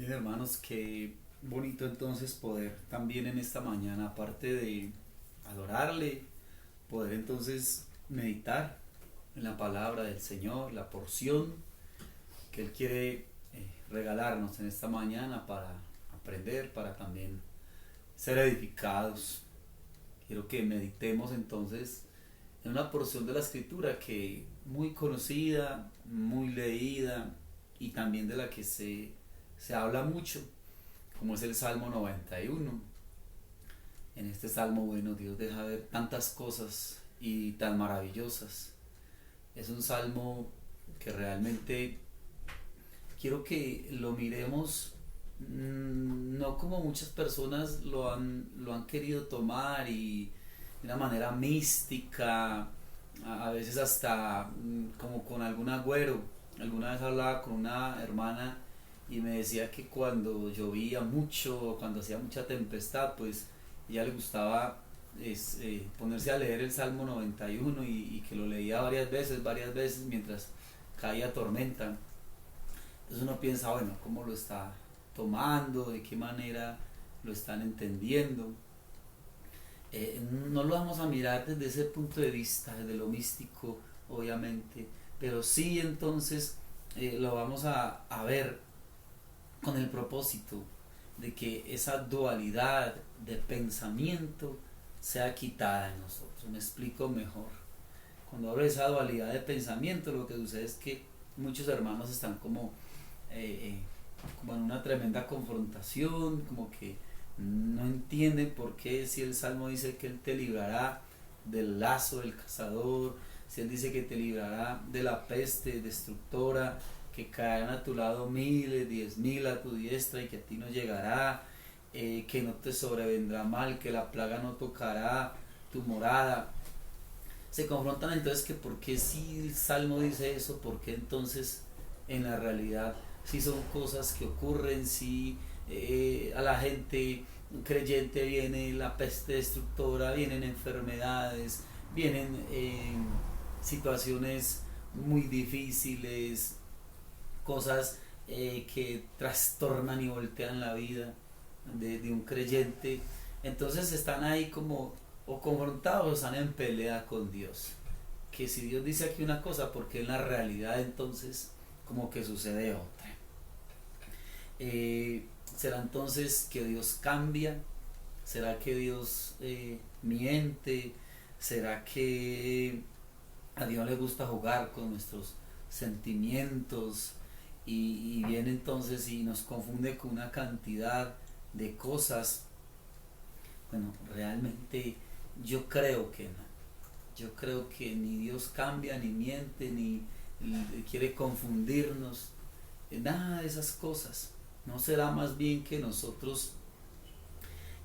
Bien, hermanos, qué bonito entonces poder también en esta mañana, aparte de adorarle, poder entonces meditar en la palabra del Señor, la porción que Él quiere regalarnos en esta mañana para aprender, para también ser edificados. Quiero que meditemos entonces en una porción de la escritura que muy conocida, muy leída y también de la que se habla mucho, como es el Salmo 91. En este salmo, bueno, Dios deja ver tantas cosas y tan maravillosas. Es un salmo que realmente quiero que lo miremos, no como muchas personas lo han querido tomar y de una manera mística, a veces hasta como con algún agüero. Alguna vez hablaba con una hermana y me decía que cuando llovía mucho, cuando hacía mucha tempestad, pues ella le gustaba ponerse a leer el Salmo 91 y que lo leía varias veces mientras caía tormenta. Entonces uno piensa, bueno, ¿cómo lo está tomando? ¿De qué manera lo están entendiendo? No lo vamos a mirar desde ese punto de vista, desde lo místico, obviamente, pero sí entonces lo vamos a ver con el propósito de que esa dualidad de pensamiento sea quitada de nosotros. Me explico mejor. Cuando hablo de esa dualidad de pensamiento, lo que sucede es que muchos hermanos están como en una tremenda confrontación, como que no entienden por qué si el Salmo dice que Él te librará del lazo del cazador, si Él dice que te librará de la peste destructora, que caerán a tu lado miles, 10.000 a tu diestra y que a ti no llegará, que no te sobrevendrá mal, que la plaga no tocará tu morada. Se confrontan entonces que por qué si el Salmo dice eso, por qué entonces en la realidad si son cosas que ocurren, si a la gente creyente viene la peste destructora, vienen enfermedades, vienen situaciones muy difíciles, cosas que trastornan y voltean la vida de un creyente. Entonces están ahí como o confrontados o están en pelea con Dios. Que si Dios dice aquí una cosa, porque en la realidad entonces como que sucede otra. ¿Será entonces que Dios cambia? ¿Será que Dios miente? ¿Será que a Dios le gusta jugar con nuestros sentimientos y viene entonces y nos confunde con una cantidad de cosas? Bueno, realmente yo creo que no. Yo creo que ni Dios cambia, ni miente, ni quiere confundirnos, nada de esas cosas. ¿No será más bien que nosotros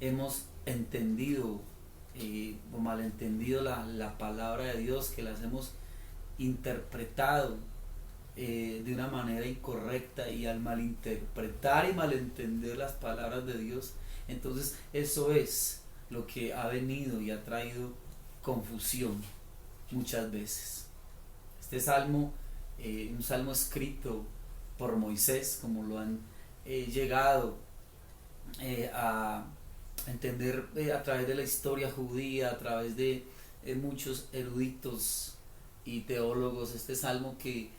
hemos entendido o malentendido la palabra de Dios, que las hemos interpretado de una manera incorrecta, y al malinterpretar y malentender las palabras de Dios, entonces eso es lo que ha venido y ha traído confusión muchas veces? Este salmo, un salmo escrito por Moisés, como lo han llegado a entender a través de la historia judía, a través de muchos eruditos y teólogos, este salmo que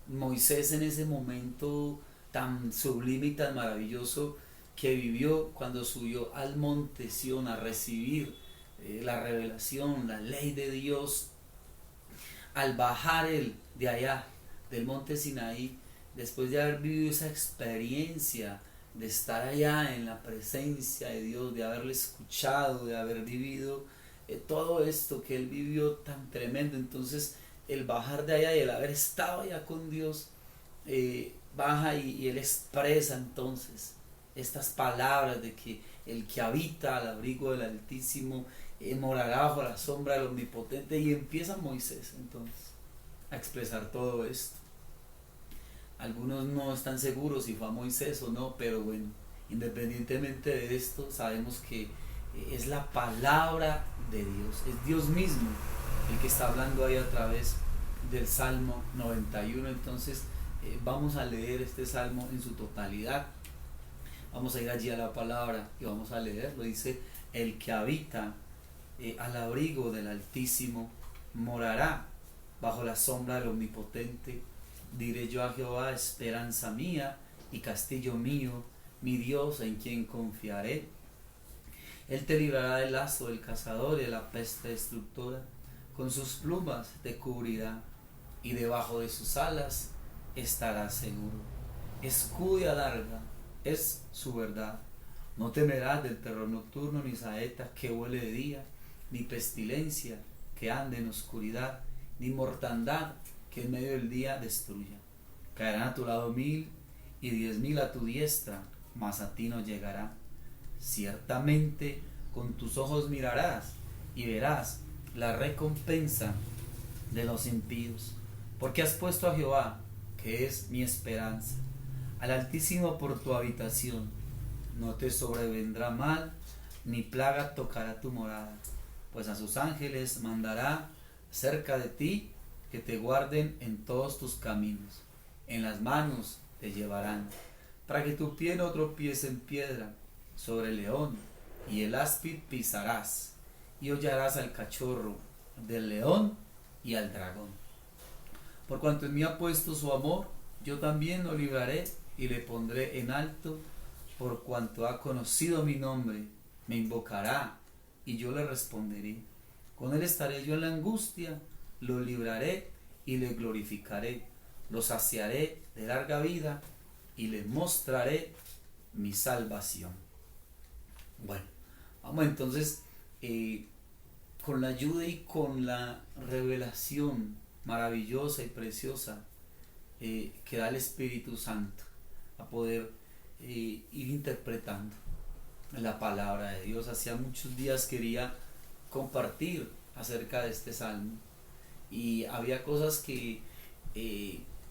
Moisés en ese momento tan sublime y tan maravilloso que vivió cuando subió al monte Sión a recibir la revelación, la ley de Dios, al bajar él de allá, del monte Sinaí, después de haber vivido esa experiencia de estar allá en la presencia de Dios, de haberle escuchado, de haber vivido todo esto que él vivió tan tremendo, entonces el bajar de allá y el haber estado allá con Dios, baja y él expresa entonces estas palabras de que el que habita al abrigo del Altísimo morará bajo la sombra del Omnipotente, y empieza Moisés entonces a expresar todo esto. Algunos no están seguros si fue a Moisés o no, pero bueno, independientemente de esto, sabemos que es la palabra de Dios, es Dios mismo el que está hablando ahí a través del Salmo 91. Entonces vamos a leer este salmo en su totalidad. Vamos a ir allí a la palabra y vamos a leerlo. Dice: el que habita al abrigo del Altísimo morará bajo la sombra del Omnipotente. Diré yo a Jehová, esperanza mía y castillo mío, mi Dios en quien confiaré. Él te librará del lazo del cazador y de la peste destructora. Con sus plumas te cubrirá y debajo de sus alas estarás seguro. Escudo y adarga es su verdad. No temerás del terror nocturno, ni saeta que huele de día, ni pestilencia que ande en oscuridad, ni mortandad que en medio del día destruya. Caerán a tu lado 1000 y 10.000 a tu diestra, mas a ti no llegará. Ciertamente con tus ojos mirarás y verás la recompensa de los impíos, porque has puesto a Jehová, que es mi esperanza, al Altísimo por tu habitación. No te sobrevendrá mal, ni plaga tocará tu morada, pues a sus ángeles mandará cerca de ti, que te guarden en todos tus caminos. En las manos te llevarán, para que tu pie no tropiece en piedra. Sobre el león y el áspid pisarás, y hollarás al cachorro del león y al dragón. Por cuanto en mí ha puesto su amor, yo también lo libraré y le pondré en alto. Por cuanto ha conocido mi nombre, me invocará y yo le responderé. Con él estaré yo en la angustia, lo libraré y le glorificaré. Lo saciaré de larga vida y le mostraré mi salvación. Bueno, vamos entonces con la ayuda y con la revelación maravillosa y preciosa que da el Espíritu Santo a poder ir interpretando la palabra de Dios. Hacía muchos días quería compartir acerca de este salmo y había cosas que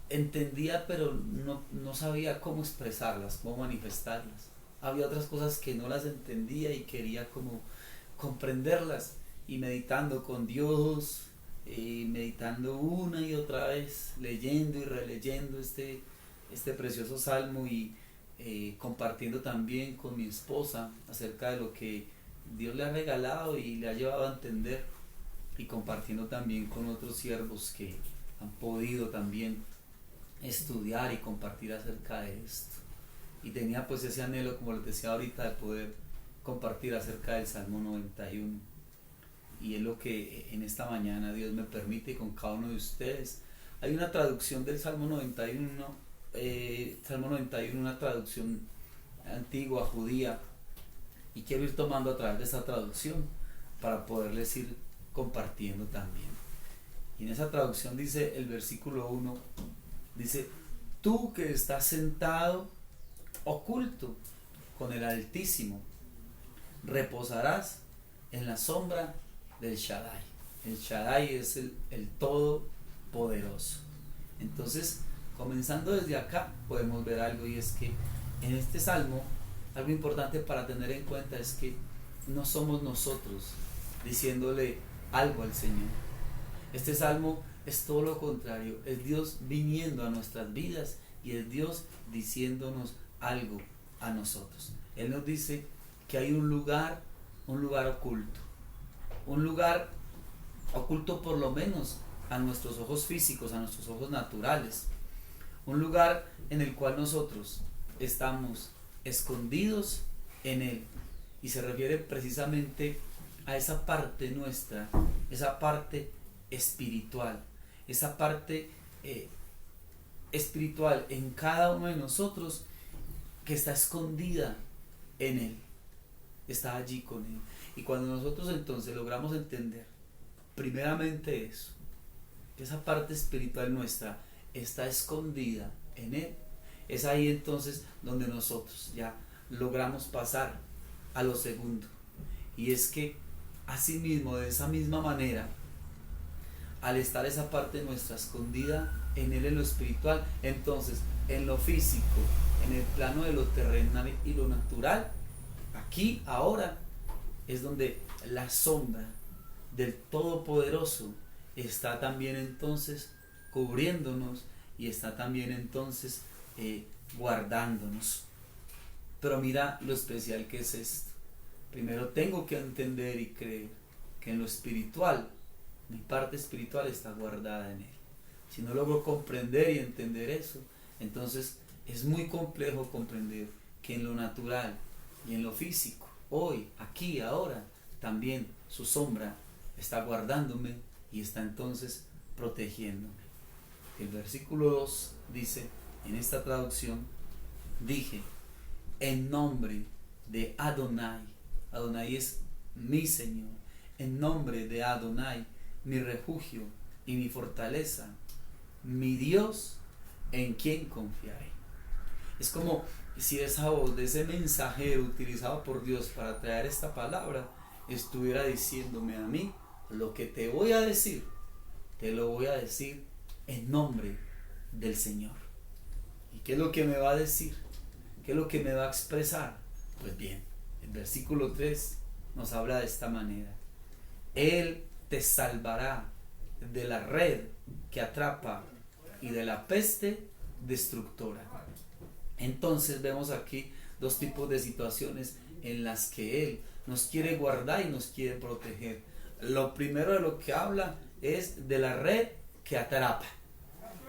entendía, pero no sabía cómo expresarlas, cómo manifestarlas. Había otras cosas que no las entendía y quería como comprenderlas, y meditando con Dios, meditando una y otra vez, leyendo y releyendo este precioso salmo, y compartiendo también con mi esposa acerca de lo que Dios le ha regalado y le ha llevado a entender, y compartiendo también con otros siervos que han podido también estudiar y compartir acerca de esto. Y tenía pues ese anhelo, como les decía ahorita, de poder compartir acerca del Salmo 91. Y es lo que en esta mañana Dios me permite con cada uno de ustedes. Hay una traducción del Salmo 91, una traducción antigua, judía, y quiero ir tomando a través de esta traducción para poderles ir compartiendo también. Y en esa traducción dice el versículo 1, dice: tú que estás sentado oculto con el Altísimo, reposarás en la sombra del Shaddai. El Shaddai es el Todopoderoso. Entonces, comenzando desde acá, podemos ver algo, y es que en este salmo, algo importante para tener en cuenta es que no somos nosotros diciéndole algo al Señor. Este salmo es todo lo contrario, es Dios viniendo a nuestras vidas y es Dios diciéndonos algo a nosotros. Él nos dice que hay un lugar oculto, un lugar oculto por lo menos a nuestros ojos físicos, a nuestros ojos naturales, un lugar en el cual nosotros estamos escondidos en él, y se refiere precisamente a esa parte nuestra, esa parte espiritual, esa parte espiritual en cada uno de nosotros, que está escondida en él, está allí con él. Y cuando nosotros entonces logramos entender primeramente eso, que esa parte espiritual nuestra está escondida en él, es ahí entonces donde nosotros ya logramos pasar a lo segundo, y es que asimismo, de esa misma manera, al estar esa parte nuestra escondida en él, en lo espiritual, entonces en lo físico, en el plano de lo terrenal y lo natural, aquí, ahora, es donde la sombra del Todopoderoso está también entonces cubriéndonos y está también entonces guardándonos. Pero mira lo especial que es esto. Primero tengo que entender y creer que en lo espiritual, mi parte espiritual está guardada en Él. Si no logro comprender y entender eso, entonces es muy complejo comprender que en lo natural y en lo físico, hoy, aquí, ahora, también su sombra está guardándome y está entonces protegiéndome. El versículo 2 dice, en esta traducción, dije, en nombre de Adonai, Adonai es mi Señor, en nombre de Adonai, mi refugio y mi fortaleza, mi Dios, en quien confiaré. Es como si esa voz de ese mensajero utilizado por Dios para traer esta palabra estuviera diciéndome a mí, lo que te voy a decir, te lo voy a decir en nombre del Señor. ¿Y qué es lo que me va a decir? ¿Qué es lo que me va a expresar? Pues bien, el versículo 3 nos habla de esta manera. Él te salvará de la red que atrapa y de la peste destructora. Entonces vemos aquí dos tipos de situaciones en las que Él nos quiere guardar y nos quiere proteger. Lo primero de lo que habla es de la red que atrapa.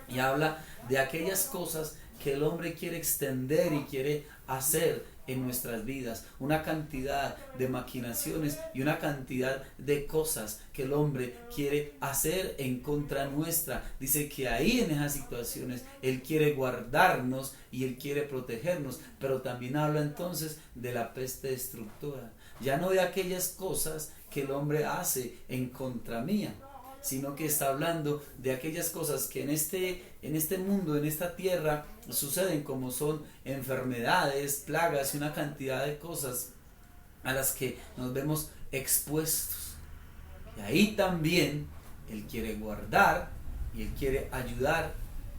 Y habla de aquellas cosas que el hombre quiere extender y quiere hacer en nuestras vidas, una cantidad de maquinaciones y una cantidad de cosas que el hombre quiere hacer en contra nuestra. Dice que ahí en esas situaciones Él quiere guardarnos y Él quiere protegernos, pero también habla entonces de la peste destructora, ya no de aquellas cosas que el hombre hace en contra mía, sino que está hablando de aquellas cosas que en este mundo, en esta tierra, suceden, como son enfermedades, plagas y una cantidad de cosas a las que nos vemos expuestos. Y ahí también Él quiere guardar y Él quiere ayudar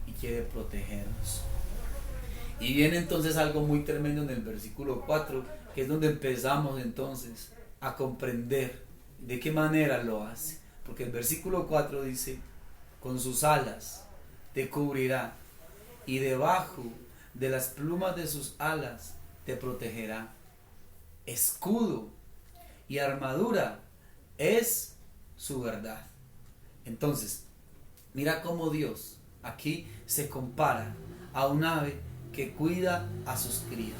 y quiere protegernos. Y viene entonces algo muy tremendo en el versículo 4, que es donde empezamos entonces a comprender de qué manera lo hace. Porque el versículo 4 dice, con sus alas te cubrirá y debajo de las plumas de sus alas te protegerá. Escudo y armadura es su verdad. Entonces, mira cómo Dios aquí se compara a un ave que cuida a sus crías.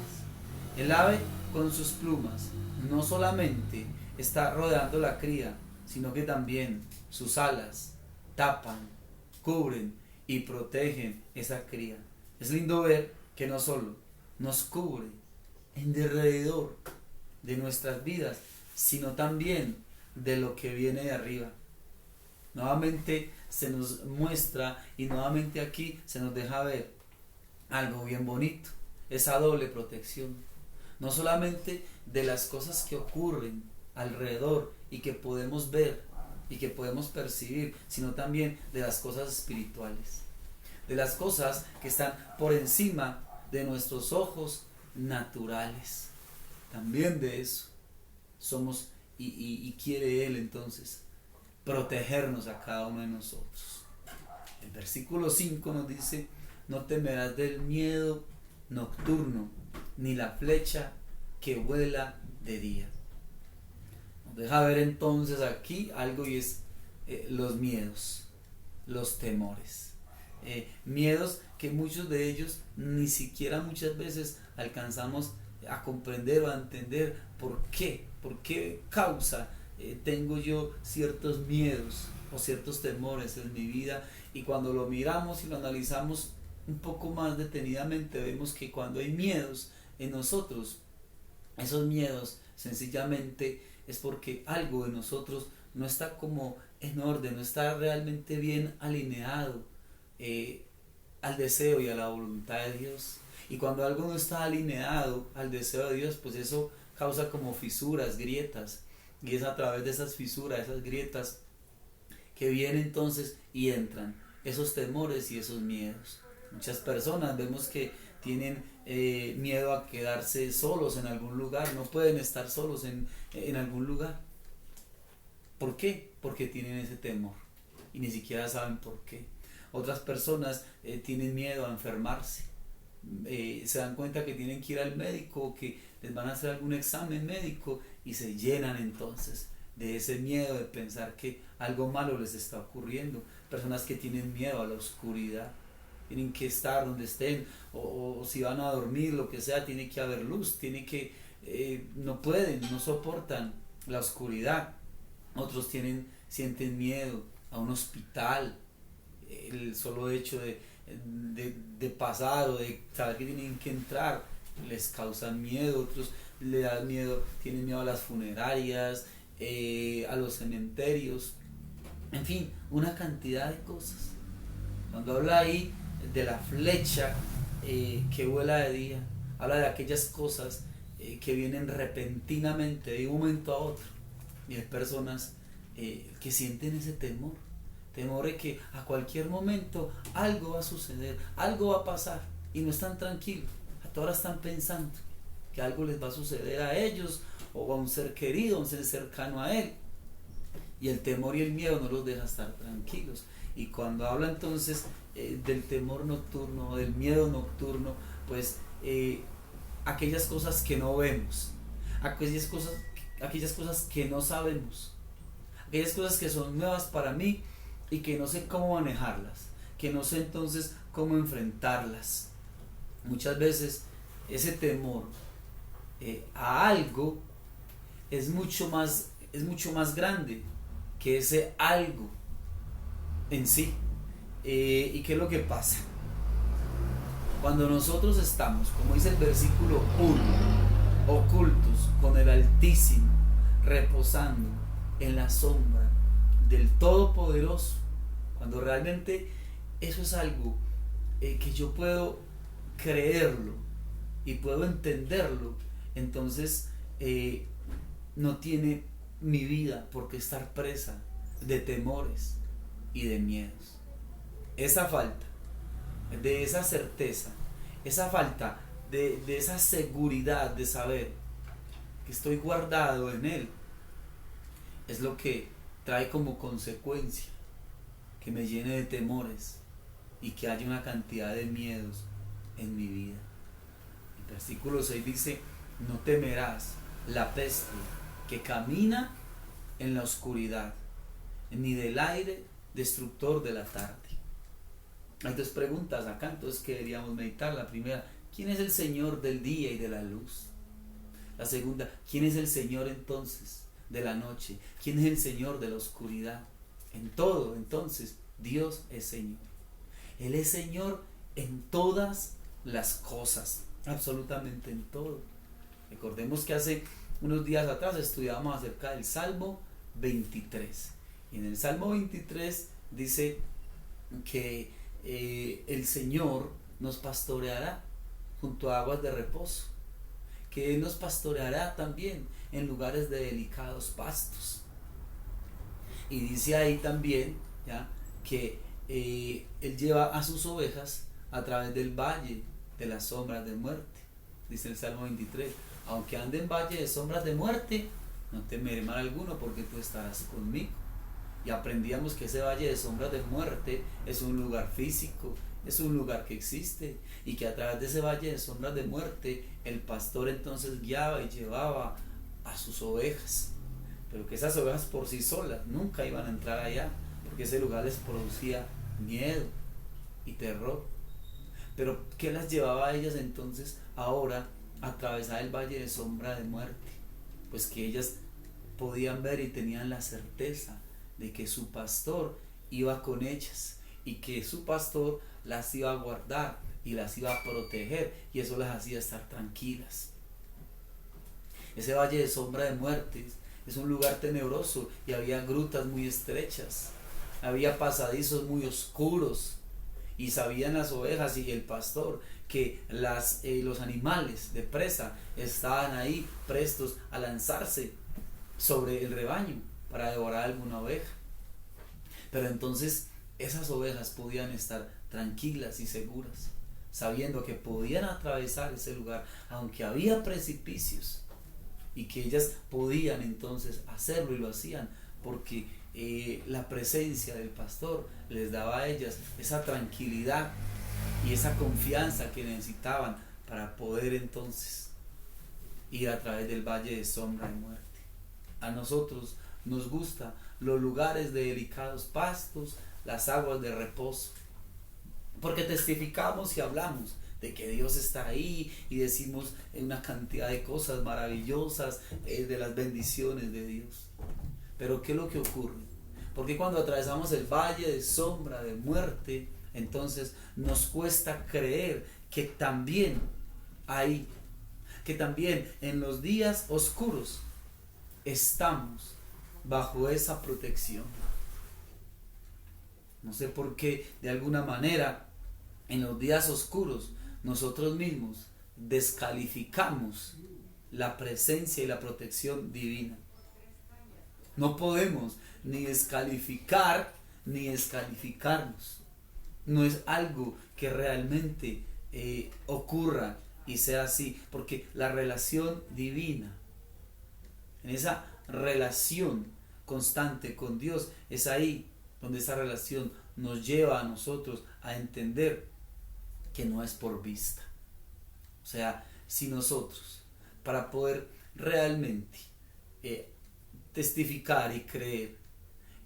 El ave con sus plumas no solamente está rodeando la cría, sino que también sus alas tapan, cubren y protegen esa cría. Es lindo ver que no solo nos cubre en derredor de nuestras vidas, sino también de lo que viene de arriba. Nuevamente se nos muestra y nuevamente aquí se nos deja ver algo bien bonito, esa doble protección. No solamente de las cosas que ocurren alrededor y que podemos ver y que podemos percibir, sino también de las cosas espirituales, de las cosas que están por encima de nuestros ojos naturales. También de eso somos y quiere Él entonces protegernos a cada uno de nosotros. El versículo 5 nos dice, no temerás del miedo nocturno, ni la flecha que vuela de día. Nos deja ver entonces aquí algo, y es los miedos, los temores. Miedos que muchos de ellos ni siquiera muchas veces alcanzamos a comprender o a entender por qué causa tengo yo ciertos miedos o ciertos temores en mi vida. Y cuando lo miramos y lo analizamos un poco más detenidamente, vemos que cuando hay miedos en nosotros, esos miedos sencillamente es porque algo de nosotros no está como en orden, no está realmente bien alineado al deseo y a la voluntad de Dios. Y cuando algo no está alineado al deseo de Dios, pues eso causa como fisuras, grietas, y es a través de esas fisuras, esas grietas, que vienen entonces y entran esos temores y esos miedos. Muchas personas vemos que tienen miedo a quedarse solos en algún lugar, no pueden estar solos en algún lugar. ¿Por qué? Porque tienen ese temor y ni siquiera saben por qué. Otras personas tienen miedo a enfermarse. Se dan cuenta que tienen que ir al médico, que les van a hacer algún examen médico y se llenan entonces de ese miedo de pensar que algo malo les está ocurriendo. Personas que tienen miedo a la oscuridad, tienen que estar donde estén, o si van a dormir, lo que sea, tiene que haber luz, no pueden, no soportan la oscuridad. Otros sienten miedo a un hospital, el solo hecho de pasar o de saber que tienen que entrar les causa miedo. Otros le dan miedo, tienen miedo a las funerarias, a los cementerios, en fin, una cantidad de cosas. Cuando habla ahí de la flecha que vuela de día, habla de aquellas cosas que vienen repentinamente de un momento a otro, y hay personas que sienten ese temor de que a cualquier momento algo va a suceder, algo va a pasar, y no están tranquilos. A todas horas están pensando que algo les va a suceder a ellos o a un ser querido, a un ser cercano a él, y el temor y el miedo no los deja estar tranquilos. Y cuando habla entonces del temor nocturno, del miedo nocturno, pues aquellas cosas que no vemos, aquellas cosas que no sabemos, aquellas cosas que son nuevas para mí y que no sé cómo manejarlas, que no sé entonces cómo enfrentarlas. Muchas veces ese temor a algo es mucho más grande que ese algo en sí. ¿Y qué es lo que pasa? Cuando nosotros estamos, como dice el versículo 1, ocultos con el Altísimo, reposando en la sombra del Todopoderoso, cuando realmente eso es algo que yo puedo creerlo y puedo entenderlo, entonces no tiene mi vida por qué estar presa de temores y de miedos. Esa falta de esa certeza, esa falta de esa seguridad de saber que estoy guardado en Él, es lo que trae como consecuencia que me llene de temores y que haya una cantidad de miedos en mi vida. El versículo 6 dice: no temerás la peste que camina en la oscuridad, ni del aire destructor de la tarde. Hay dos preguntas acá entonces que deberíamos meditar. La primera: ¿quién es el Señor del día y de la luz? La segunda: ¿quién es el Señor entonces de la noche? ¿Quién es el Señor de la oscuridad? En todo, entonces, Dios es Señor. Él es Señor en todas las cosas, absolutamente en todo. Recordemos que hace unos días atrás estudiábamos acerca del Salmo 23. Y en el Salmo 23 dice que el Señor nos pastoreará junto a aguas de reposo, que Él nos pastoreará también en lugares de delicados pastos. Y dice ahí también, ¿ya?, que Él lleva a sus ovejas a través del valle de las sombras de muerte. Dice el Salmo 23: aunque ande en valle de sombras de muerte, no temeré mal alguno, porque tú estarás conmigo. Y aprendíamos que ese valle de sombras de muerte es un lugar físico, es un lugar que existe, y que a través de ese valle de sombras de muerte el pastor entonces guiaba y llevaba a sus ovejas, pero que esas ovejas por sí solas nunca iban a entrar allá, porque ese lugar les producía miedo y terror. Pero ¿qué las llevaba a ellas entonces ahora a atravesar el valle de sombra de muerte? Pues que ellas podían ver y tenían la certeza de que su pastor iba con ellas, y que su pastor las iba a guardar y las iba a proteger, y eso las hacía estar tranquilas. Ese valle de sombra de muerte es un lugar tenebroso, y había grutas muy estrechas, había pasadizos muy oscuros, y sabían las ovejas y el pastor que los animales de presa estaban ahí prestos a lanzarse sobre el rebaño para devorar alguna oveja. Pero entonces esas ovejas podían estar tranquilas y seguras, sabiendo que podían atravesar ese lugar aunque había precipicios, y que ellas podían entonces hacerlo, y lo hacían porque la presencia del pastor les daba a ellas esa tranquilidad y esa confianza que necesitaban para poder entonces ir a través del valle de sombra y muerte. A nosotros nos gustan los lugares de delicados pastos, las aguas de reposo, porque testificamos y hablamos de que Dios está ahí y decimos una cantidad de cosas maravillosas, de las bendiciones de Dios. Pero ¿qué es lo que ocurre? Porque cuando atravesamos el valle de sombra de muerte, entonces nos cuesta creer que también ahí, que también en los días oscuros estamos bajo esa protección. No sé por qué, de alguna manera, en los días oscuros, nosotros mismos descalificamos la presencia y la protección divina. No podemos ni descalificar ni descalificarnos. No es algo que realmente ocurra y sea así, porque la relación divina, en esa relación constante con Dios, es ahí donde esa relación nos lleva a nosotros a entender que no es por vista. O sea, si nosotros, para poder realmente testificar y creer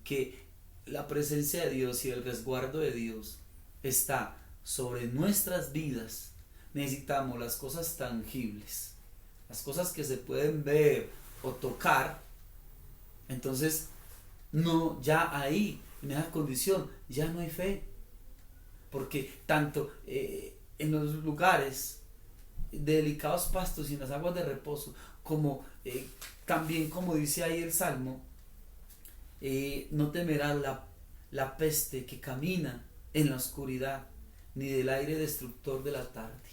que la presencia de Dios y el resguardo de Dios está sobre nuestras vidas, necesitamos las cosas tangibles, las cosas que se pueden ver o tocar. Entonces, no, ya ahí, en esa condición, ya no hay fe, porque tanto en los lugares de delicados pastos y en las aguas de reposo, como también, como dice ahí el Salmo, no temerás la peste que camina en la oscuridad, ni del aire destructor de la tarde.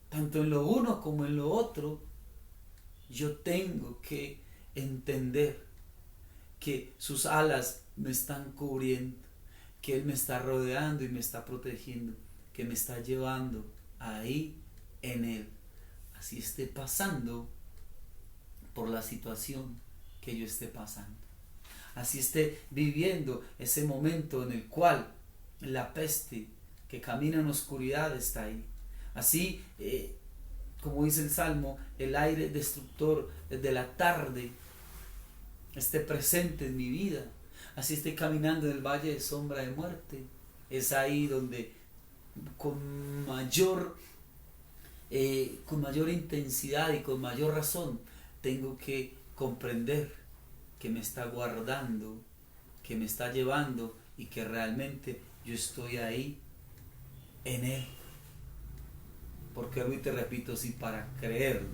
Tanto en lo uno como en lo otro, yo tengo que entender que sus alas me están cubriendo, que Él me está rodeando y me está protegiendo, que me está llevando ahí en Él. Así esté pasando por la situación que yo esté pasando. Así esté viviendo ese momento en el cual la peste que camina en oscuridad está ahí. Así, como dice el Salmo, el aire destructor de la tarde esté presente en mi vida. Así esté caminando en el valle de sombra de muerte. Es ahí donde con mayor intensidad y con mayor razón tengo que comprender que me está guardando, que me está llevando y que realmente yo estoy ahí en Él. Porque hoy te repito, si para creerlo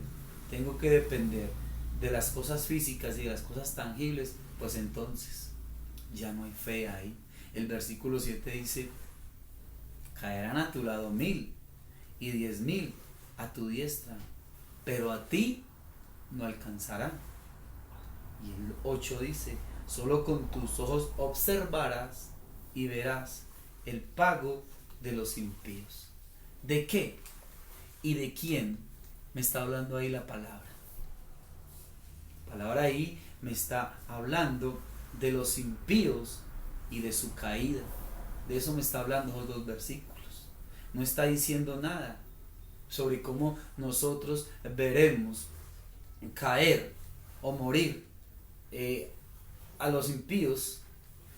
tengo que depender de las cosas físicas y de las cosas tangibles, pues entonces ya no hay fe ahí. El versículo 7 dice: caerán a tu lado 1000 y 10,000 a tu diestra, pero a ti no alcanzarán. Y el 8 dice: solo con tus ojos observarás y verás el pago de los impíos. ¿De qué y de quién me está hablando ahí la palabra? La palabra ahí me está hablando de los impíos y de su caída. De eso me está hablando los dos versículos. No está diciendo nada sobre cómo nosotros veremos caer o morir a los impíos,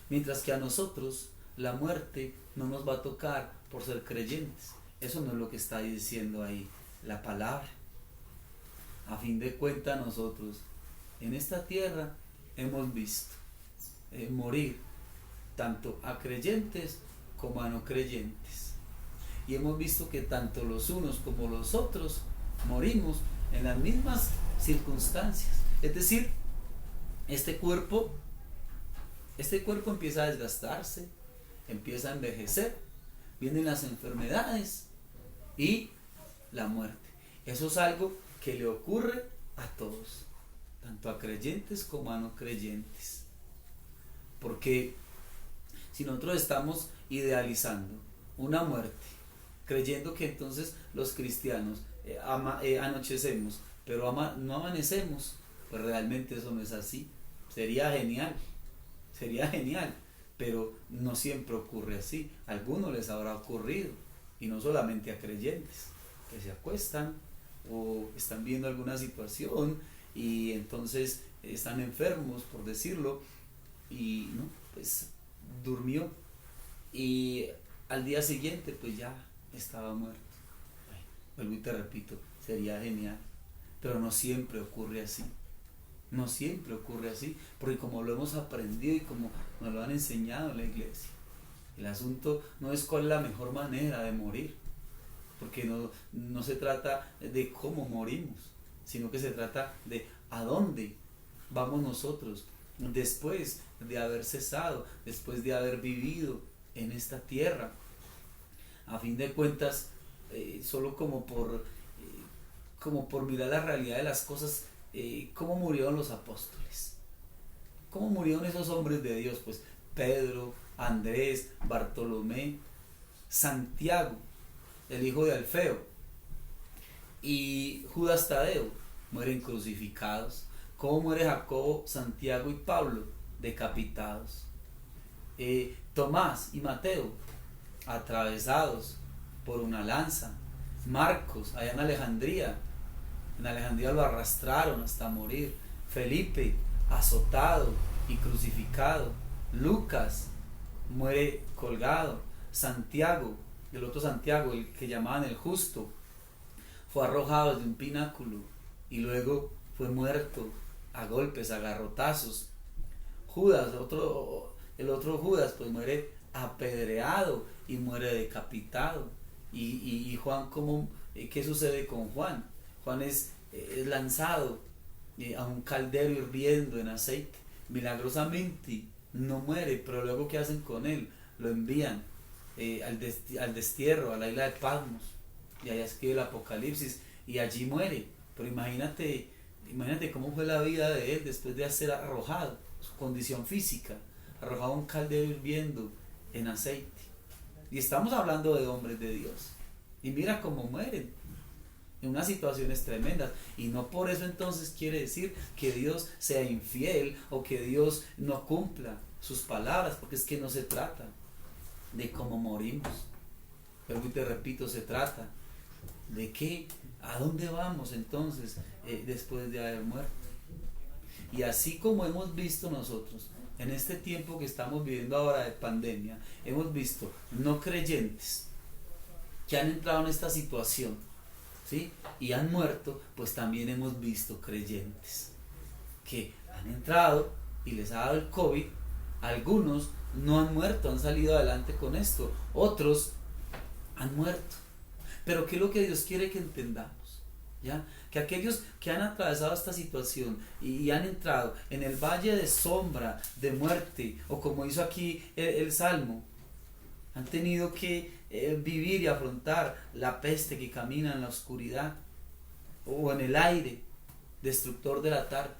mientras que a nosotros la muerte no nos va a tocar por ser creyentes. Eso no es lo que está diciendo ahí la palabra. A fin de cuentas, nosotros en esta tierra hemos visto morir tanto a creyentes como a no creyentes, y hemos visto que tanto los unos como los otros morimos en las mismas circunstancias. Es decir, este cuerpo empieza a desgastarse, empieza a envejecer, vienen las enfermedades y la muerte. Eso es algo que le ocurre a todos, tanto a creyentes como a no creyentes. Porque si nosotros estamos idealizando una muerte, creyendo que entonces los cristianos anochecemos, pero no amanecemos, pues realmente eso no es así. Sería genial, sería genial, pero no siempre ocurre así. A algunos les habrá ocurrido, y no solamente a creyentes, que se acuestan o están viendo alguna situación y entonces están enfermos, por decirlo, y no, pues durmió y al día siguiente pues ya estaba muerto. Bueno, vuelvo y te repito, sería genial, pero no siempre ocurre así. No siempre ocurre así, porque como lo hemos aprendido y como nos lo han enseñado en la iglesia, el asunto no es cuál es la mejor manera de morir, porque no se trata de cómo morimos, sino que se trata de a dónde vamos nosotros después de haber cesado, después de haber vivido en esta tierra. A fin de cuentas, solo como por mirar la realidad de las cosas, cómo murieron los apóstoles, cómo murieron esos hombres de Dios, pues Pedro, Andrés, Bartolomé, Santiago, el hijo de Alfeo, y Judas Tadeo, mueren crucificados. ¿Cómo muere Jacobo, Santiago y Pablo? Decapitados. Tomás y Mateo, atravesados por una lanza. Marcos, allá en Alejandría lo arrastraron hasta morir. Felipe, azotado y crucificado. Lucas muere colgado. Santiago, el otro Santiago, el que llamaban el justo, fue arrojado desde un pináculo y luego fue muerto a golpes, a garrotazos. Judas, el otro Judas, pues muere apedreado y muere decapitado. Y Juan, ¿qué sucede con Juan? Juan es lanzado a un caldero hirviendo en aceite. Milagrosamente no muere, pero luego ¿qué hacen con él? Lo envían al destierro, a la isla de Patmos, y allá escribe el Apocalipsis y allí muere. Pero imagínate cómo fue la vida de él después de ser arrojado, su condición física, arrojado a un caldero hirviendo en aceite. Y estamos hablando de hombres de Dios, y mira cómo mueren en unas situaciones tremendas. Y no por eso entonces quiere decir que Dios sea infiel o que Dios no cumpla sus palabras, porque es que no se trata de cómo morimos, pero te repito, se trata de qué, a dónde vamos entonces después de haber muerto. Y así como hemos visto nosotros en este tiempo que estamos viviendo ahora de pandemia, hemos visto no creyentes que han entrado en esta situación, ¿sí?, y han muerto, pues también hemos visto creyentes que han entrado y les ha dado el COVID. Algunos no han muerto, han salido adelante con esto, otros han muerto. Pero ¿qué es lo que Dios quiere que entendamos? ¿Ya? Que aquellos que han atravesado esta situación y han entrado en el valle de sombra, de muerte, o como hizo aquí el Salmo, han tenido que vivir y afrontar la peste que camina en la oscuridad, o en el aire destructor de la tarde,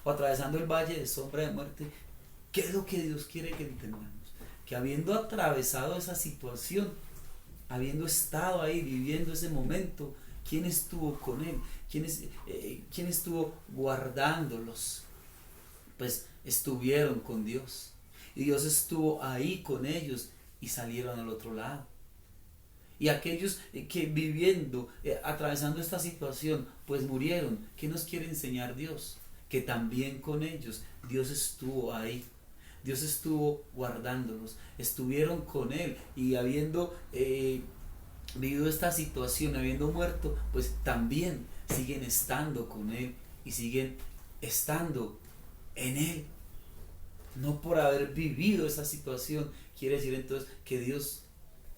o atravesando el valle de sombra de muerte. ¿Qué es lo que Dios quiere que entendamos? Que habiendo atravesado esa situación, habiendo estado ahí viviendo ese momento, ¿quién estuvo con él? ¿Quién estuvo guardándolos? Pues estuvieron con Dios, y Dios estuvo ahí con ellos y salieron al otro lado. Y aquellos que viviendo, atravesando esta situación, pues murieron. ¿Qué nos quiere enseñar Dios? Que también con ellos Dios estuvo ahí. Dios estuvo guardándolos, estuvieron con Él, y habiendo vivido esta situación, habiendo muerto, pues también siguen estando con Él y siguen estando en Él. No por haber vivido esa situación quiere decir entonces que Dios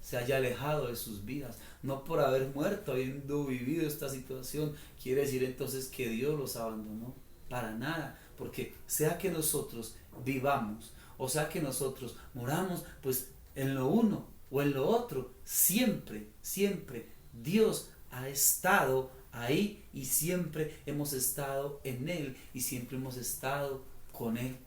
se haya alejado de sus vidas. No por haber muerto, habiendo vivido esta situación, quiere decir entonces que Dios los abandonó. Para nada, porque sea que nosotros vivamos, o sea que nosotros moramos, pues en lo uno o en lo otro, siempre Dios ha estado ahí, y siempre hemos estado en Él, y siempre hemos estado con Él.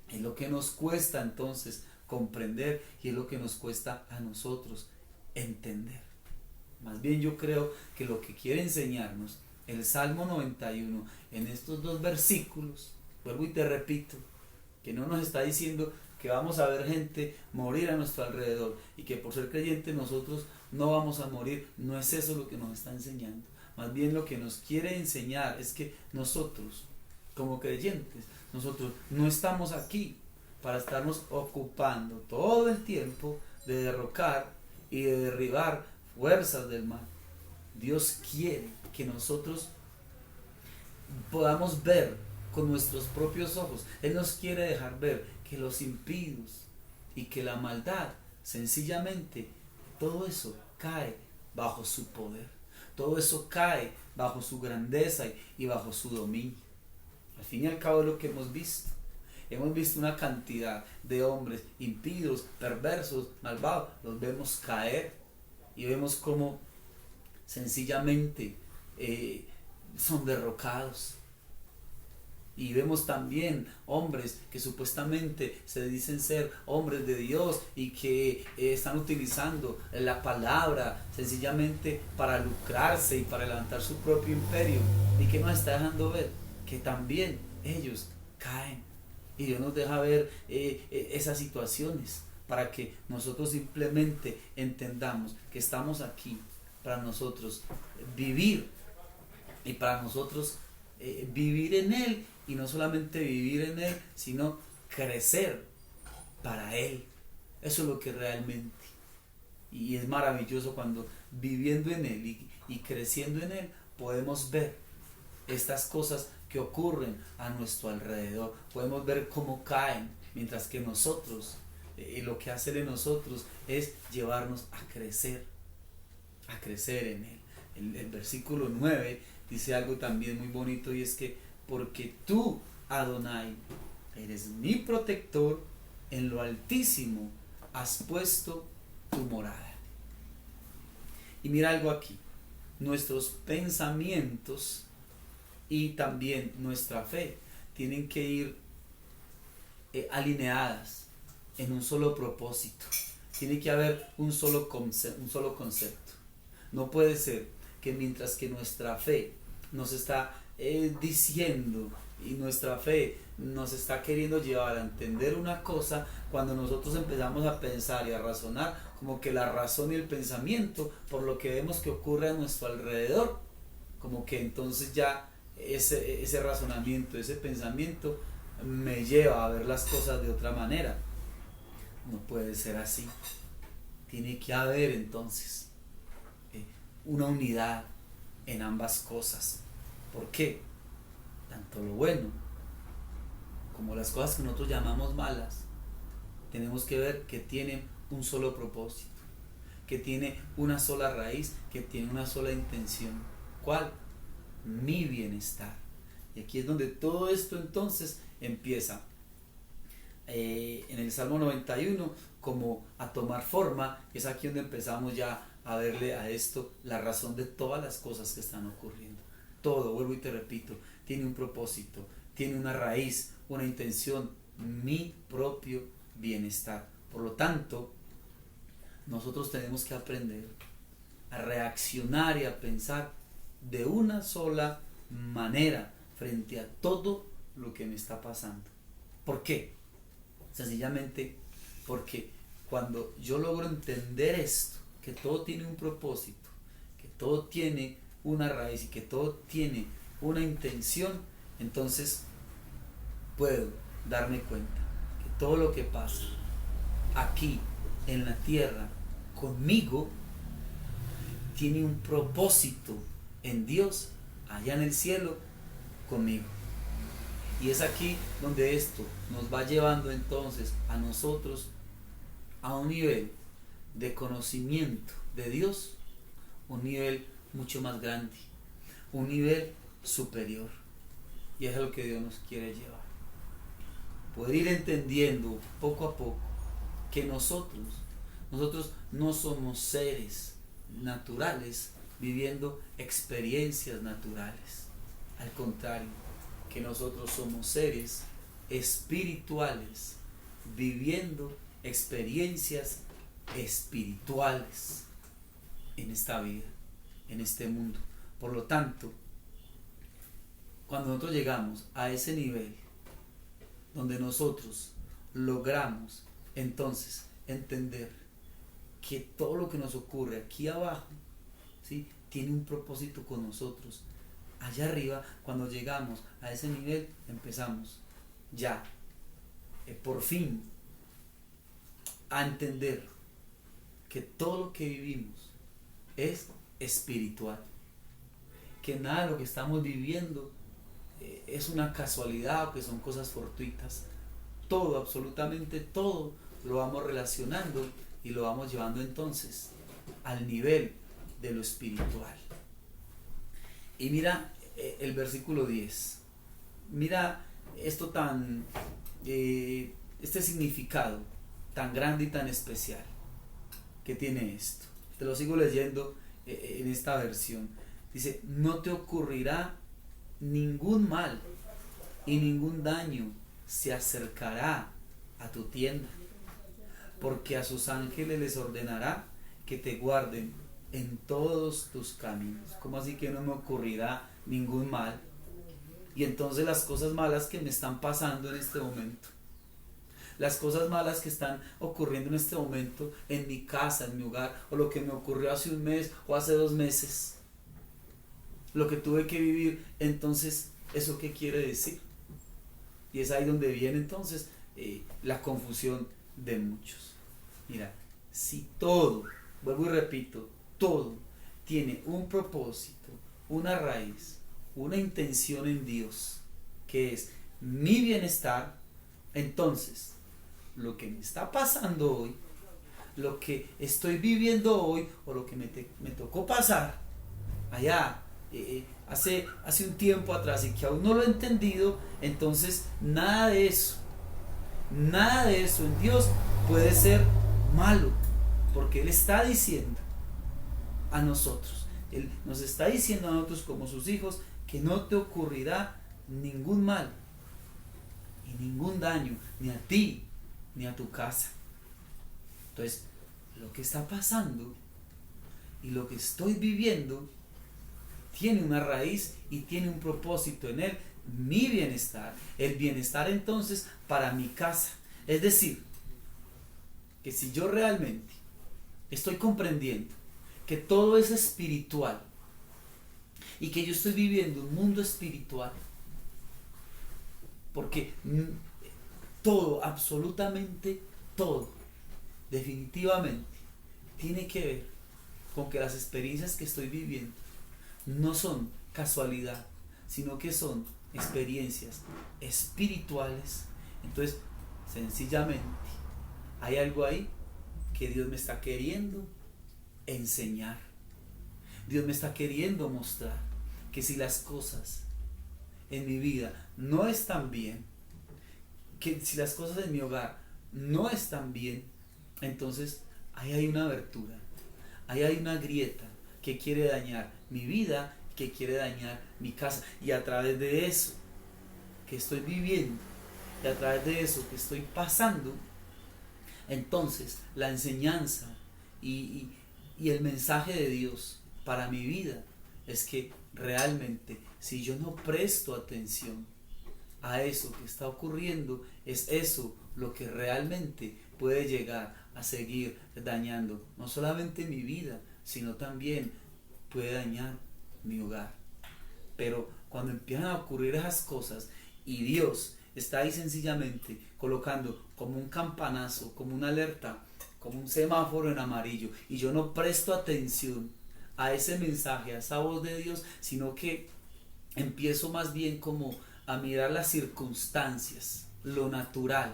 Es lo que nos cuesta entonces comprender, y es lo que nos cuesta a nosotros entender. Más bien yo creo que lo que quiere enseñarnos el Salmo 91 en estos dos versículos, vuelvo y te repito, que no nos está diciendo que vamos a ver gente morir a nuestro alrededor y que por ser creyentes nosotros no vamos a morir. No es eso lo que nos está enseñando. Más bien lo que nos quiere enseñar es que nosotros, como creyentes, nosotros no estamos aquí para estarnos ocupando todo el tiempo de derrocar y de derribar fuerzas del mal. Dios quiere que nosotros podamos ver con nuestros propios ojos. Él nos quiere dejar ver que los impíos y que la maldad, sencillamente, todo eso cae bajo su poder. Todo eso cae bajo su grandeza y bajo su dominio. Al fin y al cabo es lo que hemos visto. Hemos visto una cantidad de hombres impíos, perversos, malvados. Los vemos caer y vemos cómo sencillamente son derrocados. Y vemos también hombres que supuestamente se dicen ser hombres de Dios y que están utilizando la palabra sencillamente para lucrarse y para levantar su propio imperio, y que nos está dejando ver que también ellos caen. Y Dios nos deja ver esas situaciones para que nosotros simplemente entendamos que estamos aquí para nosotros vivir, y para nosotros vivir en Él, y no solamente vivir en Él, sino crecer para Él. Eso es lo que realmente, y es maravilloso cuando viviendo en Él y creciendo en Él podemos ver estas cosas que ocurren a nuestro alrededor. Podemos ver cómo caen, mientras que nosotros, lo que hace de nosotros es llevarnos a crecer en Él. El versículo 9 dice algo también muy bonito, y es que porque tú, Adonai, eres mi protector, en lo altísimo has puesto tu morada. Y mira algo aquí, nuestros pensamientos y también nuestra fe tienen que ir alineadas en un solo propósito. Tiene que haber un solo concepto. No puede ser que mientras que nuestra fe nos está diciendo, y nuestra fe nos está queriendo llevar a entender una cosa, cuando nosotros empezamos a pensar y a razonar, como que la razón y el pensamiento, por lo que vemos que ocurre a nuestro alrededor, como que entonces ya ese razonamiento, ese pensamiento me lleva a ver las cosas de otra manera. No puede ser así. Tiene que haber entonces una unidad en ambas cosas. ¿Por qué? Tanto lo bueno como las cosas que nosotros llamamos malas, tenemos que ver que tienen un solo propósito, que tiene una sola raíz, que tiene una sola intención. ¿Cuál? Mi bienestar. Y aquí es donde todo esto entonces empieza en el Salmo 91 como a tomar forma. Es aquí donde empezamos ya a verle a esto la razón de todas las cosas que están ocurriendo. Todo, vuelvo y te repito, tiene un propósito, tiene una raíz, una intención: mi propio bienestar. Por lo tanto, nosotros tenemos que aprender a reaccionar y a pensar de una sola manera frente a todo lo que me está pasando. ¿Por qué? Sencillamente porque cuando yo logro entender esto, que todo tiene un propósito, que todo tiene una raíz y que todo tiene una intención, entonces puedo darme cuenta que todo lo que pasa aquí en la tierra conmigo tiene un propósito en Dios, allá en el cielo conmigo. Y es aquí donde esto nos va llevando entonces a nosotros a un nivel de conocimiento de Dios, un nivel mucho más grande, un nivel superior. Y es a lo que Dios nos quiere llevar. Poder ir entendiendo poco a poco que nosotros no somos seres naturales viviendo experiencias naturales. Al contrario, que nosotros somos seres espirituales viviendo experiencias espirituales en esta vida, en este mundo. Por lo tanto, cuando nosotros llegamos a ese nivel donde nosotros logramos entonces entender que todo lo que nos ocurre aquí abajo, ¿sí?, tiene un propósito con nosotros. Allá arriba, cuando llegamos a ese nivel, empezamos ya, por fin, a entender que todo lo que vivimos es espiritual, que nada de lo que estamos viviendo es una casualidad o que son cosas fortuitas. Todo, absolutamente todo, lo vamos relacionando y lo vamos llevando entonces al nivel de lo espiritual. Y mira el versículo 10. Mira esto tan, este significado tan grande y tan especial que tiene esto. Te lo sigo leyendo en esta versión. Dice: no te ocurrirá ningún mal y ningún daño se acercará a tu tienda, porque a sus ángeles les ordenará que te guarden en todos tus caminos. ¿Cómo así que no me ocurrirá ningún mal? Y entonces las cosas malas que me están pasando en este momento, las cosas malas que están ocurriendo en este momento en mi casa, en mi hogar, o lo que me ocurrió hace un mes o hace 2 meses, lo que tuve que vivir, entonces, ¿eso qué quiere decir? Y es ahí donde viene entonces la confusión de muchos. Mira, si todo, vuelvo y repito, todo tiene un propósito, una raíz, una intención en Dios, que es mi bienestar, entonces lo que me está pasando hoy, lo que estoy viviendo hoy, o lo que me tocó pasar allá hace un tiempo atrás y que aún no lo he entendido, entonces nada de eso en Dios puede ser malo, porque Él está diciendo a nosotros, Él nos está diciendo a nosotros como sus hijos, que no te ocurrirá ningún mal y ningún daño, ni a ti ni a tu casa. Entonces, lo que está pasando y lo que estoy viviendo tiene una raíz y tiene un propósito en él, mi bienestar, el bienestar entonces para mi casa. Es decir, que si yo realmente estoy comprendiendo que todo es espiritual y que yo estoy viviendo un mundo espiritual, porque todo, absolutamente todo, definitivamente tiene que ver con que las experiencias que estoy viviendo no son casualidad, sino que son experiencias espirituales. Entonces, sencillamente, hay algo ahí que Dios me está queriendo enseñar. Dios me está queriendo mostrar que si las cosas en mi vida no están bien, que si las cosas en mi hogar no están bien, entonces ahí hay una abertura, ahí hay una grieta que quiere dañar mi vida, que quiere dañar mi casa. Y a través de eso que estoy viviendo, y a través de eso que estoy pasando, entonces la enseñanza y el mensaje de Dios para mi vida es que realmente, si yo no presto atención a eso que está ocurriendo, es eso lo que realmente puede llegar a seguir dañando no solamente mi vida, sino también puede dañar mi hogar. Pero cuando empiezan a ocurrir esas cosas y Dios está ahí sencillamente colocando como un campanazo, como una alerta, como un semáforo en amarillo, y yo no presto atención a ese mensaje, a esa voz de Dios, sino que empiezo más bien como a mirar las circunstancias, lo natural,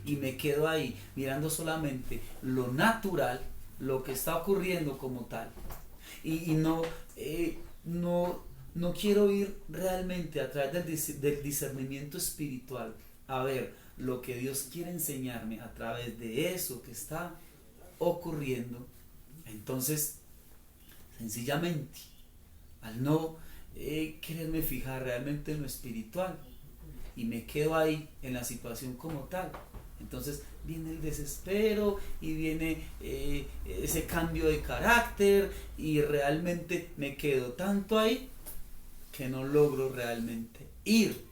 y me quedo ahí mirando solamente lo natural, lo que está ocurriendo como tal, y no quiero ir realmente a través del discernimiento espiritual a ver lo que Dios quiere enseñarme a través de eso que está ocurriendo. Entonces, sencillamente, al no quererme fijar realmente en lo espiritual y me quedo ahí en la situación como tal, entonces viene el desespero y viene ese cambio de carácter, y realmente me quedo tanto ahí que no logro realmente ir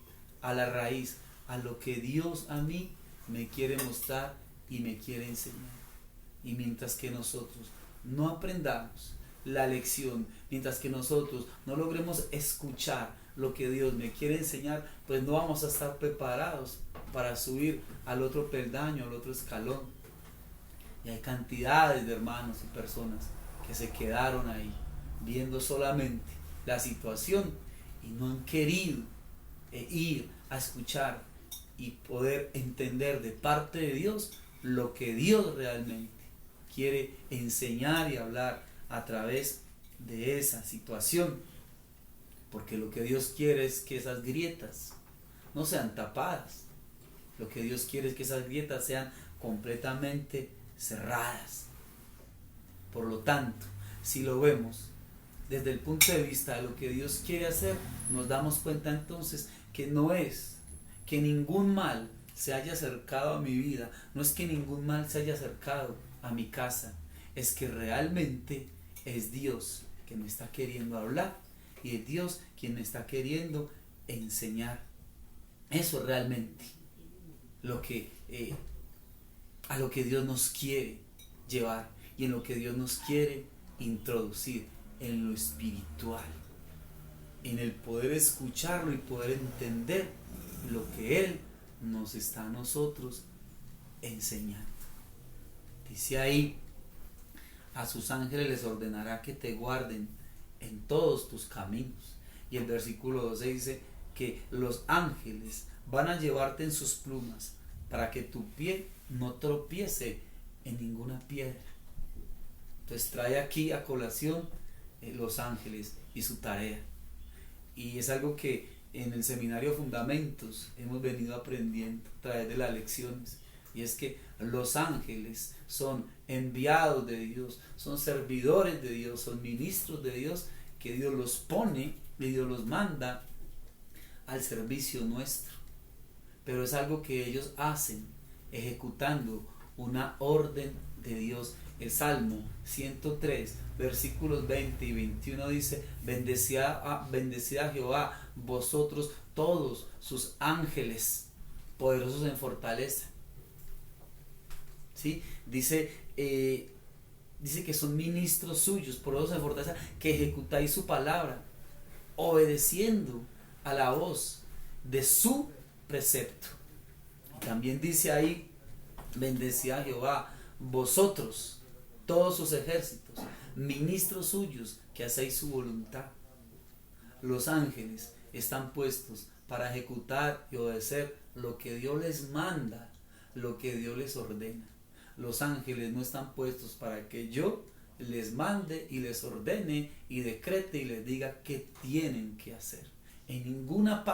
a la raíz, a lo que Dios a mí me quiere mostrar y me quiere enseñar. Y mientras que nosotros no aprendamos la lección, mientras que nosotros no logremos escuchar lo que Dios me quiere enseñar, pues no vamos a estar preparados para subir al otro peldaño, al otro escalón. Y hay cantidades de hermanos y personas que se quedaron ahí viendo solamente la situación y no han querido ir a escuchar y poder entender de parte de Dios lo que Dios realmente quiere enseñar y hablar a través de esa situación. Porque lo que Dios quiere es que esas grietas no sean tapadas. Lo que Dios quiere es que esas grietas sean completamente cerradas. Por lo tanto, si lo vemos desde el punto de vista de lo que Dios quiere hacer, nos damos cuenta entonces que no es que ningún mal se haya acercado a mi vida, no es que ningún mal se haya acercado a mi casa, es que realmente es Dios que me está queriendo hablar y es Dios quien me está queriendo enseñar. Eso es realmente lo que a lo que Dios nos quiere llevar y en lo que Dios nos quiere introducir, en lo espiritual, en el poder escucharlo y poder entender lo que Él nos está a nosotros enseñando. Dice ahí: a sus ángeles les ordenará que te guarden en todos tus caminos. Y el versículo 12 dice que los ángeles van a llevarte en sus plumas para que tu pie no tropiece en ninguna piedra. Entonces trae aquí a colación los ángeles y su tarea. Y es algo que en el seminario Fundamentos hemos venido aprendiendo a través de las lecciones. Y es que los ángeles son enviados de Dios, son servidores de Dios, son ministros de Dios, que Dios los pone y Dios los manda al servicio nuestro. Pero es algo que ellos hacen ejecutando una orden de Dios. El Salmo 103, versículos 20 y 21 dice: bendecid a Jehová vosotros todos sus ángeles, poderosos en fortaleza. ¿Sí? Dice que son ministros suyos, poderosos en fortaleza, que ejecutáis su palabra, obedeciendo a la voz de su precepto. Y también dice ahí: bendecid a Jehová vosotros todos sus ejércitos, ministros suyos, que hacéis su voluntad. Los ángeles están puestos para ejecutar y obedecer lo que Dios les manda, lo que Dios les ordena. Los ángeles no están puestos para que yo les mande y les ordene y decrete y les diga qué tienen que hacer. En ninguna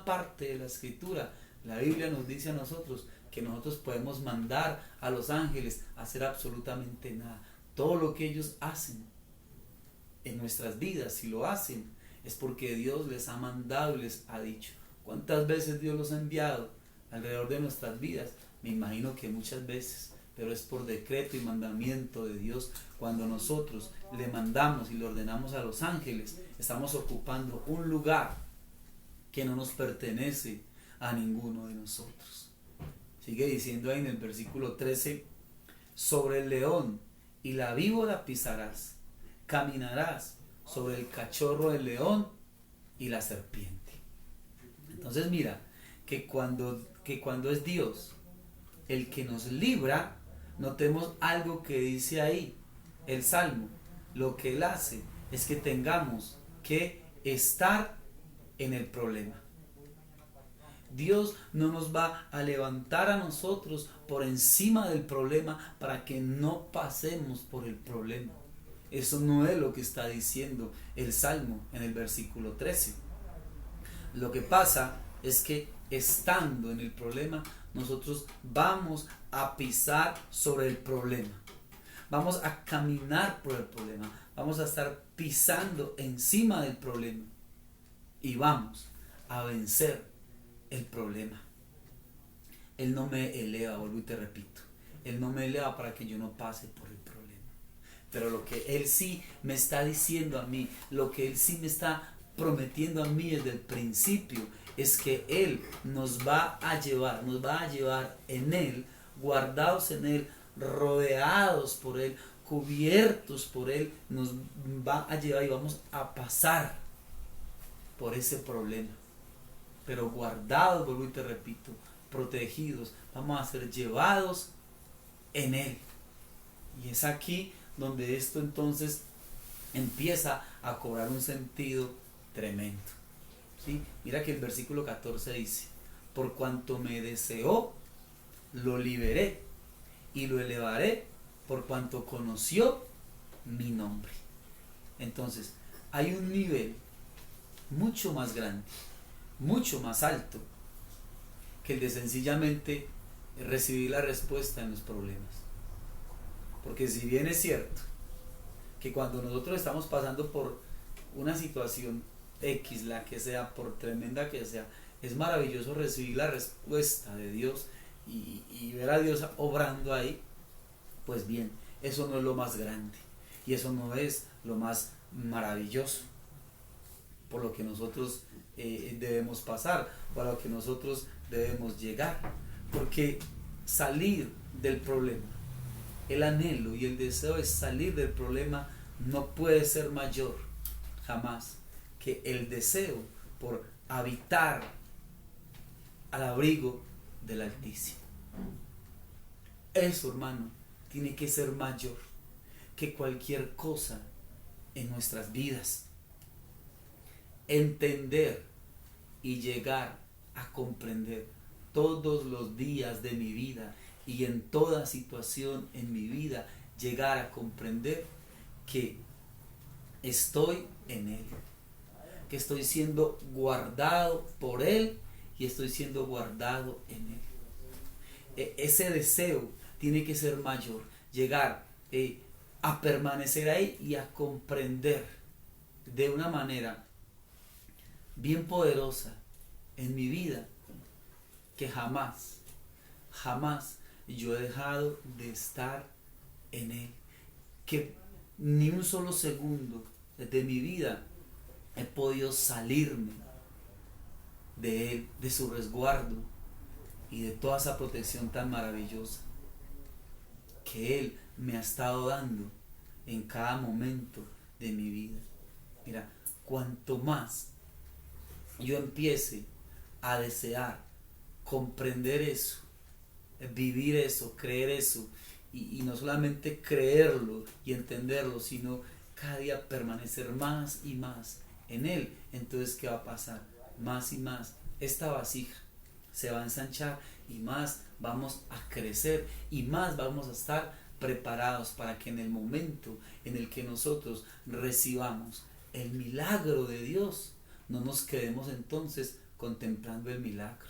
parte de la escritura la Biblia nos dice a nosotros que nosotros podemos mandar a los ángeles a hacer absolutamente nada. Todo lo que ellos hacen en nuestras vidas, si lo hacen, es porque Dios les ha mandado y les ha dicho. ¿Cuántas veces Dios los ha enviado alrededor de nuestras vidas? Me imagino que muchas veces, pero es por decreto y mandamiento de Dios. Cuando nosotros le mandamos y le ordenamos a los ángeles, estamos ocupando un lugar que no nos pertenece a ninguno de nosotros. Sigue diciendo ahí en el versículo 13: sobre el león y la víbora pisarás, caminarás sobre el cachorro del león y la serpiente. Entonces mira, que cuando es Dios el que nos libra, notemos algo que dice ahí el Salmo. Lo que Él hace es que tengamos que estar en el problema. Dios no nos va a levantar a nosotros por encima del problema para que no pasemos por el problema. Eso no es lo que está diciendo el Salmo en el versículo 13. Lo que pasa es que estando en el problema, nosotros vamos a pisar sobre el problema. Vamos a caminar por el problema. Vamos a estar pisando encima del problema. Y vamos a vencer el problema. Él no me eleva, vuelvo y te repito, Él no me eleva para que yo no pase por el problema. Pero lo que Él sí me está diciendo a mí, lo que Él sí me está prometiendo a mí desde el principio, es que Él nos va a llevar en Él, guardados en Él, rodeados por Él, cubiertos por Él, nos va a llevar y vamos a pasar por ese problema. Pero guardados, vuelvo y te repito, protegidos, vamos a ser llevados en Él. Y es aquí donde esto entonces empieza a cobrar un sentido tremendo. ¿Sí? Mira que el versículo 14 dice: por cuanto me deseó, lo liberé y lo elevaré, por cuanto conoció mi nombre. Entonces, hay un nivel mucho más grande, mucho más alto, que el de sencillamente recibir la respuesta en los problemas. Porque si bien es cierto que cuando nosotros estamos pasando por una situación X, la que sea, por tremenda que sea, es maravilloso recibir la respuesta de Dios y ver a Dios obrando ahí. Pues bien, eso no es lo más grande y eso no es lo más maravilloso por lo que nosotros debemos pasar, por lo que nosotros debemos llegar. Porque salir del problema, el anhelo y el deseo de salir del problema no puede ser mayor jamás que el deseo por habitar al abrigo del Altísimo. Eso, hermano, tiene que ser mayor que cualquier cosa en nuestras vidas. Entender y llegar a comprender todos los días de mi vida y en toda situación en mi vida, llegar a comprender que estoy en Él, que estoy siendo guardado por Él y estoy siendo guardado en Él. Ese deseo tiene que ser mayor, llegar a permanecer ahí y a comprender de una manera bien poderosa en mi vida que jamás yo he dejado de estar en Él, que ni un solo segundo de mi vida he podido salirme de Él, de su resguardo y de toda esa protección tan maravillosa que Él me ha estado dando en cada momento de mi vida. Mira, cuanto más yo empiece a desear comprender eso, vivir eso, creer eso, y no solamente creerlo y entenderlo, sino cada día permanecer más y más en Él, entonces ¿qué va a pasar? Más y más esta vasija se va a ensanchar y más vamos a crecer y más vamos a estar preparados para que en el momento en el que nosotros recibamos el milagro de Dios, no nos quedemos entonces contemplando el milagro,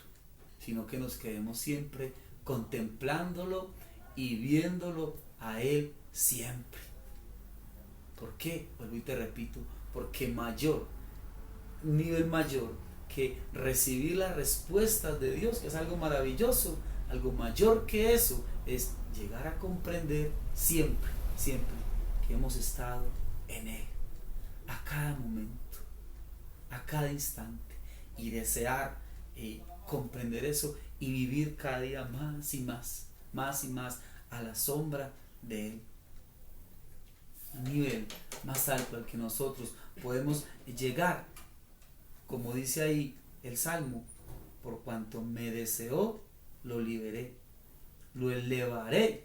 sino que nos quedemos siempre contemplándolo y viéndolo a Él siempre. ¿Por qué? Vuelvo y te repito, porque un nivel mayor que recibir las respuestas de Dios, que es algo maravilloso, algo mayor que eso, es llegar a comprender siempre que hemos estado en Él, a cada momento, a cada instante, y desear comprender eso y vivir cada día más y más a la sombra de Él. Un nivel más alto al que nosotros podemos llegar, como dice ahí el Salmo: por cuanto me deseó, lo liberé, lo elevaré,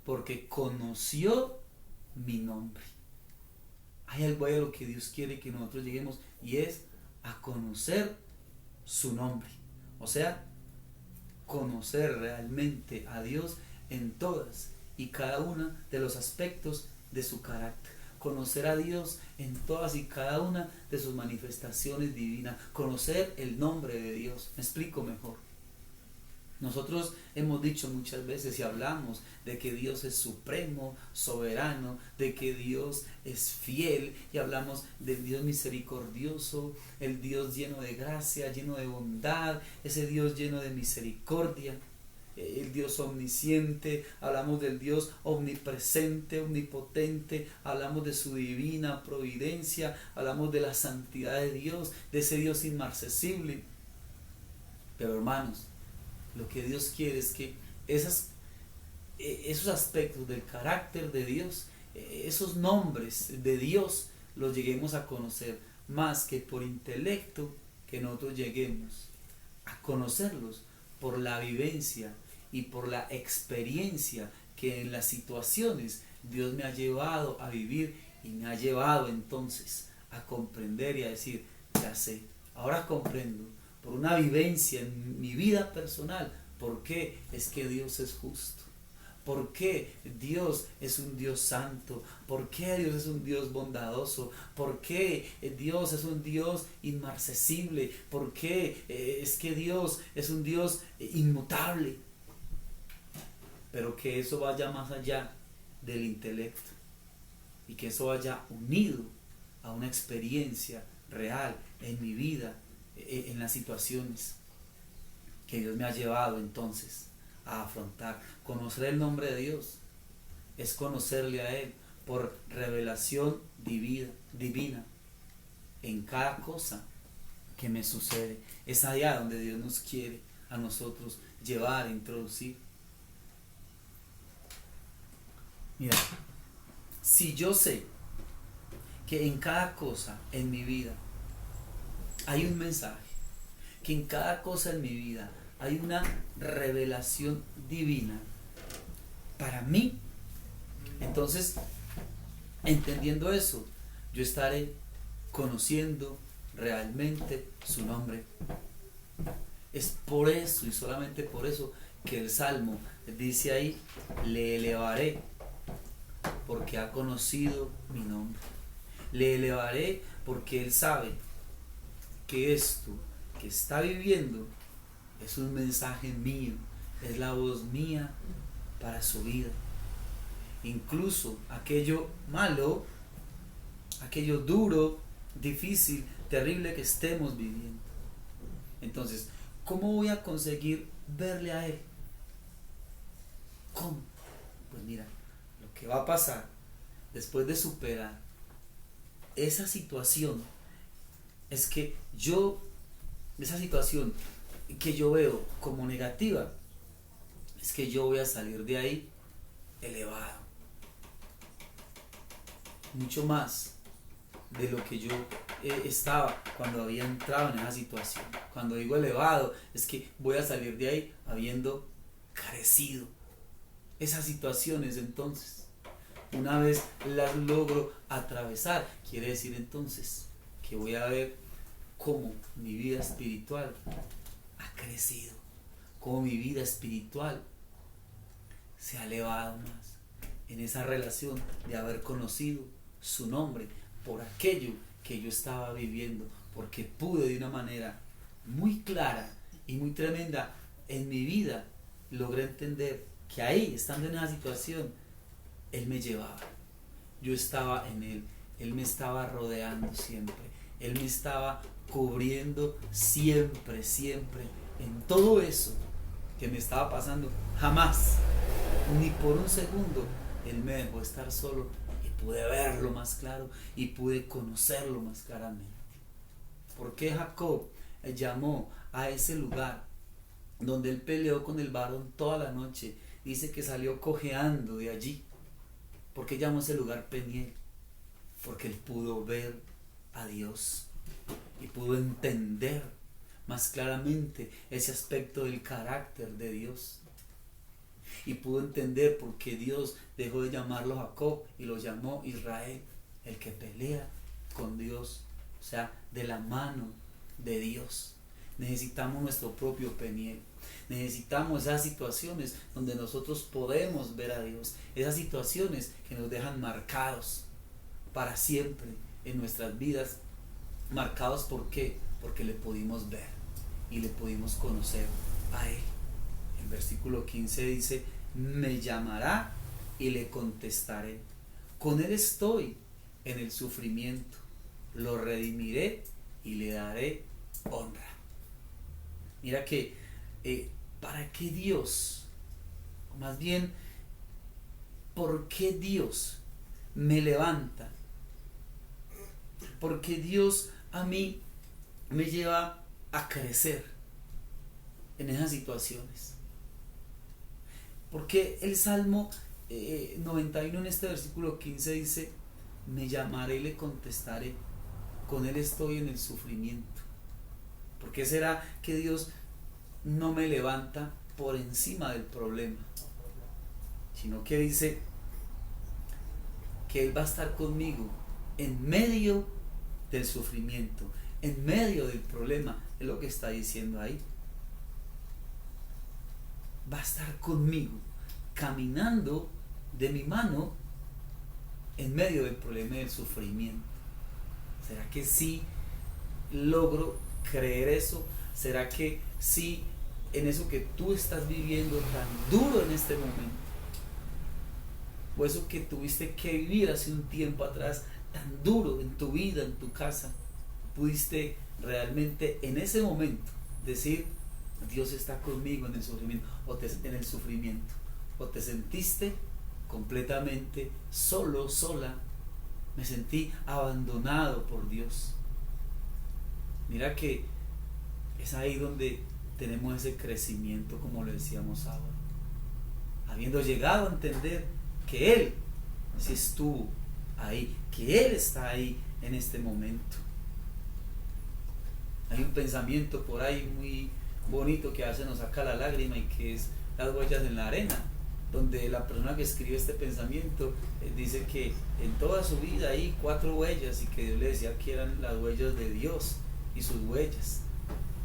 porque conoció mi nombre. Hay algo ahí a lo que Dios quiere que nosotros lleguemos, y es a conocer su nombre. O sea, conocer realmente a Dios en todas y cada una de los aspectos de su carácter. Conocer a Dios en todas y cada una de sus manifestaciones divinas. Conocer el nombre de Dios. Me explico mejor. Nosotros hemos dicho muchas veces y hablamos de que Dios es supremo, soberano, de que Dios es fiel, y hablamos del Dios misericordioso, el Dios lleno de gracia, lleno de bondad, ese Dios lleno de misericordia, el Dios omnisciente, hablamos del Dios omnipresente, omnipotente, hablamos de su divina providencia, hablamos de la santidad de Dios, de ese Dios inmarcesible. Pero hermanos, lo que Dios quiere es que esos aspectos del carácter de Dios, esos nombres de Dios, los lleguemos a conocer más que por intelecto, que nosotros lleguemos a conocerlos por la vivencia y por la experiencia que en las situaciones Dios me ha llevado a vivir y me ha llevado entonces a comprender y a decir, ya sé, ahora comprendo por una vivencia en mi vida personal por qué es que Dios es justo. ¿Por qué Dios es un Dios santo? ¿Por qué Dios es un Dios bondadoso? ¿Por qué Dios es un Dios inmarcesible? ¿Por qué es que Dios es un Dios inmutable? Pero que eso vaya más allá del intelecto y que eso vaya unido a una experiencia real en mi vida, en las situaciones que Dios me ha llevado entonces a afrontar. Conocer el nombre de Dios es conocerle a Él por revelación divina en cada cosa que me sucede. Es allá donde Dios nos quiere a nosotros llevar, introducir. Mira, si yo sé que en cada cosa en mi vida hay un mensaje, que en cada cosa en mi vida hay una revelación divina para mí, entonces, entendiendo eso, yo estaré conociendo realmente su nombre. Es por eso y solamente por eso que el Salmo dice ahí, le elevaré porque ha conocido mi nombre. Le elevaré porque Él sabe que esto que está viviendo es un mensaje mío, es la voz mía para su vida. Incluso aquello malo, aquello duro, difícil, terrible que estemos viviendo. Entonces, ¿cómo voy a conseguir verle a Él? ¿Cómo? Pues mira, lo que va a pasar después de superar esa situación es que esa situación que yo veo como negativa, es que yo voy a salir de ahí elevado, mucho más de lo que yo estaba cuando había entrado en esa situación. Cuando digo elevado, es que voy a salir de ahí habiendo carecido esas situaciones. Entonces, una vez las logro atravesar, quiere decir entonces que voy a ver cómo mi vida espiritual ha crecido, cómo mi vida espiritual se ha elevado más en esa relación de haber conocido su nombre por aquello que yo estaba viviendo, porque pude de una manera muy clara y muy tremenda en mi vida logré entender que ahí, estando en esa situación, Él me llevaba, yo estaba en Él, Él me estaba rodeando siempre, Él me estaba cubriendo siempre, siempre, en todo eso que me estaba pasando. Jamás, ni por un segundo, Él me dejó estar solo y pude verlo más claro y pude conocerlo más claramente. ¿Por qué Jacob llamó a ese lugar donde él peleó con el varón toda la noche? Dice que salió cojeando de allí. ¿Por qué llamó ese lugar Peniel? Porque él pudo ver a Dios y pudo entender más claramente ese aspecto del carácter de Dios. Y pudo entender por qué Dios dejó de llamarlo Jacob y lo llamó Israel, el que pelea con Dios, o sea, de la mano de Dios. Necesitamos nuestro propio Peniel. Necesitamos esas situaciones donde nosotros podemos ver a Dios, esas situaciones que nos dejan marcados para siempre en nuestras vidas. Marcados ¿por qué? Porque le pudimos ver y le pudimos conocer a Él. El versículo 15 dice, me llamará y le contestaré. Con Él estoy en el sufrimiento, lo redimiré y le daré honra. Mira que ¿para qué Dios? Más bien, ¿por qué Dios me levanta? Porque Dios a mí me lleva a crecer. en esas situaciones. Porque el Salmo 91 en este versículo 15 dice: me llamaré y le contestaré, con él estoy en el sufrimiento. ¿Por qué será que Dios no me levanta por encima del problema? Sino que dice que Él va a estar conmigo en medio del sufrimiento, en medio del problema. Es lo que está diciendo ahí. Va a estar conmigo, caminando de mi mano en medio del problema y del sufrimiento. ¿Será que sí logro creer eso? ¿Será que sí, en eso que tú estás viviendo tan duro en este momento, o eso que tuviste que vivir hace un tiempo atrás tan duro en tu vida, en tu casa, pudiste realmente en ese momento decir: Dios está conmigo en el sufrimiento, o te sentiste completamente solo, sola? Me sentí abandonado por Dios. Mira que es ahí donde tenemos ese crecimiento, como lo decíamos ahora, habiendo llegado a entender que Él sí estuvo ahí, que Él está ahí en este momento. Hay un pensamiento por ahí muy bonito que a veces nos saca la lágrima, y que es las huellas en la arena, donde la persona que escribe este pensamiento dice que en toda su vida hay 4 huellas, y que Dios le decía que eran las huellas de Dios y sus huellas,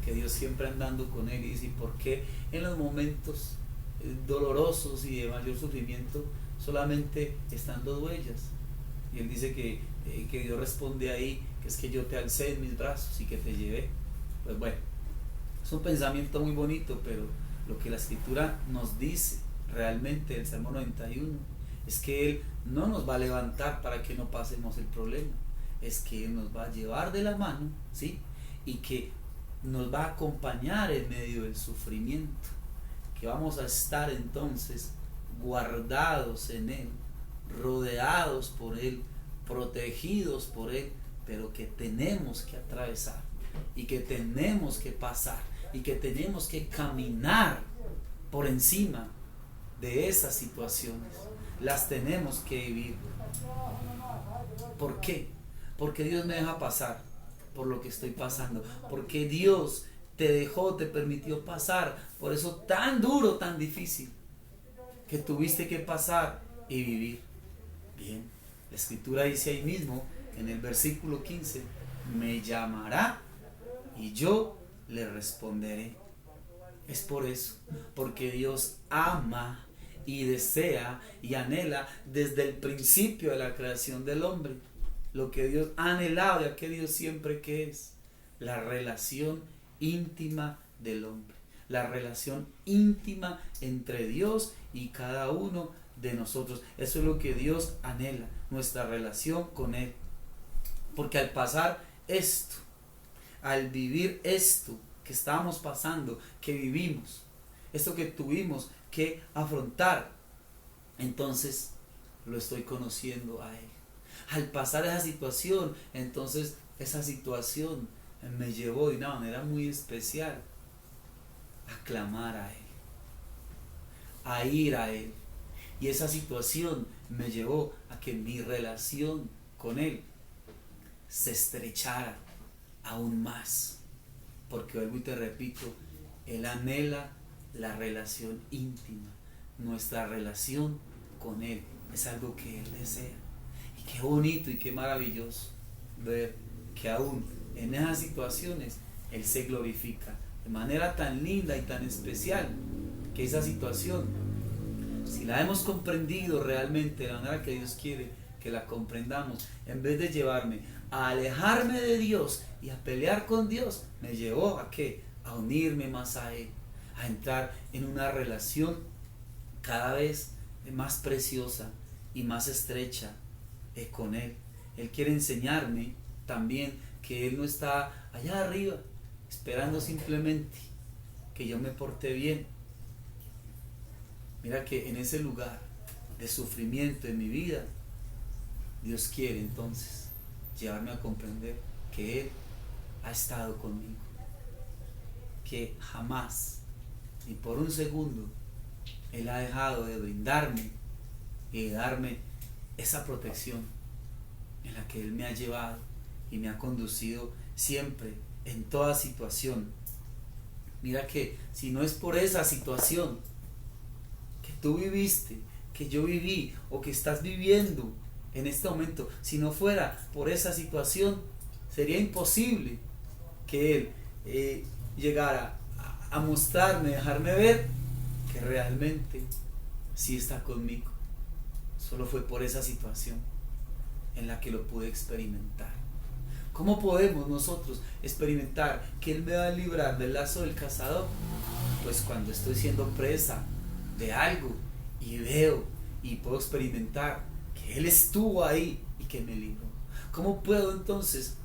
que Dios siempre andando con él. Y dice: ¿por qué en los momentos dolorosos y de mayor sufrimiento solamente están 2 huellas? Y él dice que Dios responde ahí que es que yo te alcé en mis brazos y que te llevé. Pues bueno, es un pensamiento muy bonito, pero lo que la Escritura nos dice realmente, el Salmo 91, es que Él no nos va a levantar para que no pasemos el problema, es que Él nos va a llevar de la mano, ¿sí? Y que nos va a acompañar en medio del sufrimiento, que vamos a estar entonces guardados en Él, rodeados por Él, protegidos por Él, pero que tenemos que atravesar, y que tenemos que pasar, y que tenemos que caminar por encima de esas situaciones. Las tenemos que vivir. ¿Por qué? Porque Dios me deja pasar por lo que estoy pasando, porque Dios te dejó, te permitió pasar por eso tan duro, tan difícil que tuviste que pasar y vivir. Bien, la Escritura dice ahí mismo en el versículo 15: me llamará y yo le responderé. Es por eso, porque Dios ama y desea y anhela desde el principio de la creación del hombre lo que Dios ha anhelado y ha querido siempre, que es la relación íntima del hombre, la relación íntima entre Dios y cada uno de nosotros. Eso es lo que Dios anhela, nuestra relación con Él. Porque al pasar esto, al vivir esto que estábamos pasando, que vivimos, esto que tuvimos que afrontar, entonces lo estoy conociendo a Él. Al pasar esa situación, entonces esa situación me llevó de una manera muy especial a clamar a Él, a ir a Él. Y esa situación me llevó a que mi relación con Él se estrechara aún más. Porque vuelvo y te repito, Él anhela la relación íntima. Nuestra relación con Él es algo que Él desea. Y qué bonito y qué maravilloso ver que aún en esas situaciones Él se glorifica de manera tan linda y tan especial, que esa situación, si la hemos comprendido realmente de la manera que Dios quiere que la comprendamos, en vez de llevarme a alejarme de Dios y a pelear con Dios, me llevó a ¿qué? A unirme más a Él, a entrar en una relación cada vez más preciosa y más estrecha con Él. Él quiere enseñarme también que Él no está allá arriba esperando simplemente que yo me porte bien. Mira que en ese lugar de sufrimiento en mi vida, Dios quiere entonces llevarme a comprender que Él ha estado conmigo, que jamás ni por un segundo Él ha dejado de brindarme y de darme esa protección en la que Él me ha llevado y me ha conducido siempre, en toda situación. Mira que si no es por esa situación que tú viviste, que yo viví o que estás viviendo en este momento, si no fuera por esa situación, sería imposible que Él llegara a mostrarme, dejarme ver que realmente sí está conmigo. Solo fue por esa situación en la que lo pude experimentar. ¿Cómo podemos nosotros experimentar que Él me va a librar del lazo del cazador? Pues cuando estoy siendo presa de algo y veo y puedo experimentar que Él estuvo ahí y que me libró. ¿Cómo puedo entonces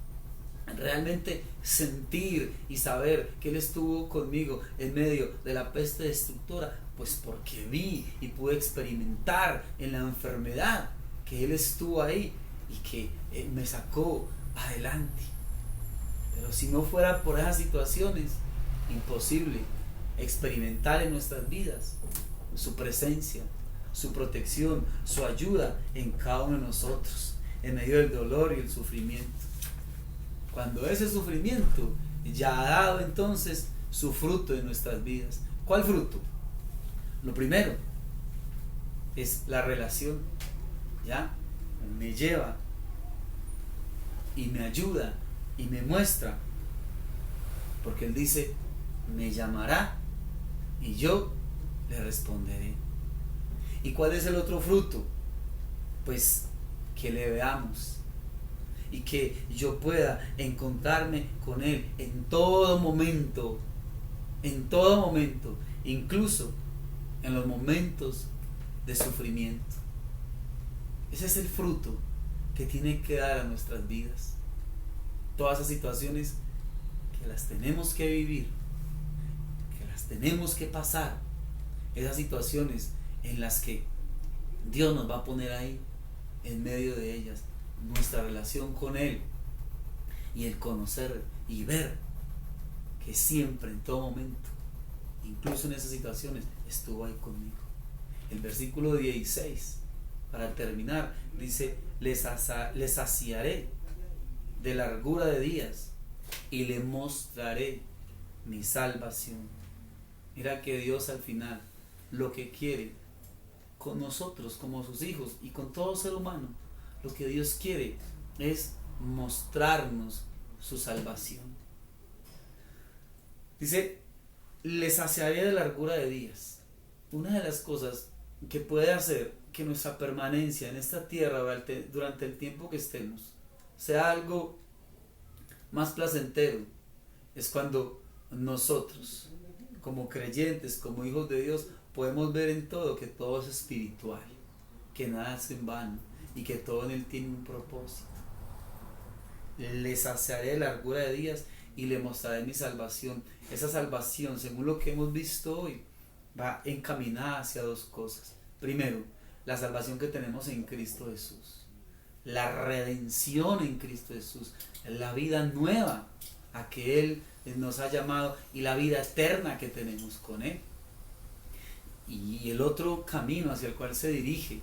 realmente sentir y saber que Él estuvo conmigo en medio de la peste destructora? Pues porque vi y pude experimentar en la enfermedad que Él estuvo ahí y que me sacó adelante. Pero si no fuera por esas situaciones, imposible experimentar en nuestras vidas su presencia, su protección, su ayuda en cada uno de nosotros, en medio del dolor y el sufrimiento. Cuando ese sufrimiento ya ha dado entonces su fruto en nuestras vidas. ¿Cuál fruto? Lo primero es la relación, ¿ya? Me lleva y me ayuda y me muestra, porque Él dice, me llamará y yo le responderé. ¿Y cuál es el otro fruto? Pues que le veamos y que yo pueda encontrarme con Él en todo momento, incluso en los momentos de sufrimiento. Ese es el fruto que tiene que dar a nuestras vidas. Todas esas situaciones que las tenemos que vivir, que las tenemos que pasar, esas situaciones en las que Dios nos va a poner ahí, en medio de ellas, nuestra relación con Él y el conocer y ver que siempre, en todo momento, incluso en esas situaciones, estuvo ahí conmigo. El versículo 16, para terminar, dice, les saciaré de largura de días y le mostraré mi salvación. Mira que Dios al final lo que quiere con nosotros como sus hijos y con todo ser humano, lo que Dios quiere es mostrarnos su salvación. Dice, les saciaré de largura de días. Una de las cosas que puede hacer que nuestra permanencia en esta tierra durante el tiempo que estemos sea algo más placentero es cuando nosotros, como creyentes, como hijos de Dios, podemos ver en todo que todo es espiritual, que nada es en vano y que todo en Él tiene un propósito. Le saciaré de largura de días y le mostraré mi salvación. Esa salvación, según lo que hemos visto hoy, va encaminada hacia dos cosas. Primero, la salvación que tenemos en Cristo Jesús, la redención en Cristo Jesús, la vida nueva a que Él nos ha llamado y la vida eterna que tenemos con Él. Y el otro camino hacia el cual se dirige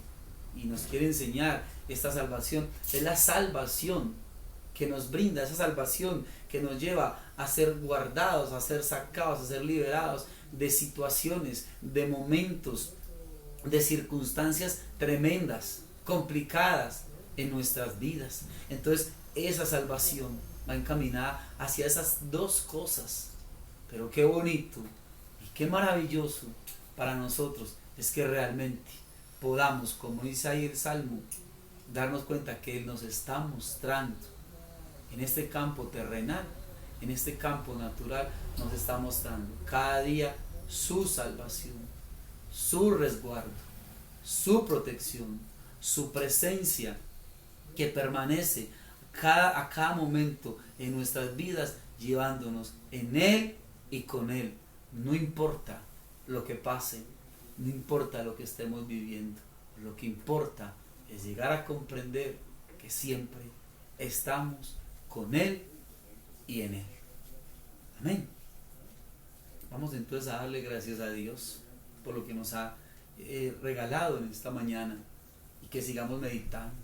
y nos quiere enseñar esta salvación es la salvación que nos brinda, esa salvación que nos lleva a ser guardados, a ser sacados, a ser liberados de situaciones, de momentos, de circunstancias tremendas, complicadas en nuestras vidas. Entonces esa salvación va encaminada hacia esas dos cosas. Pero qué bonito y qué maravilloso para nosotros es que realmente podamos, como dice ahí el Salmo, darnos cuenta que Él nos está mostrando en este campo terrenal, en este campo natural, nos está mostrando cada día su salvación, su resguardo, su protección, su presencia que permanece a cada momento en nuestras vidas, llevándonos en Él y con Él. No importa lo que pase, no importa lo que estemos viviendo, lo que importa es llegar a comprender que siempre estamos con Él y en Él. Amén. Vamos entonces a darle gracias a Dios por lo que nos ha regalado en esta mañana y que sigamos meditando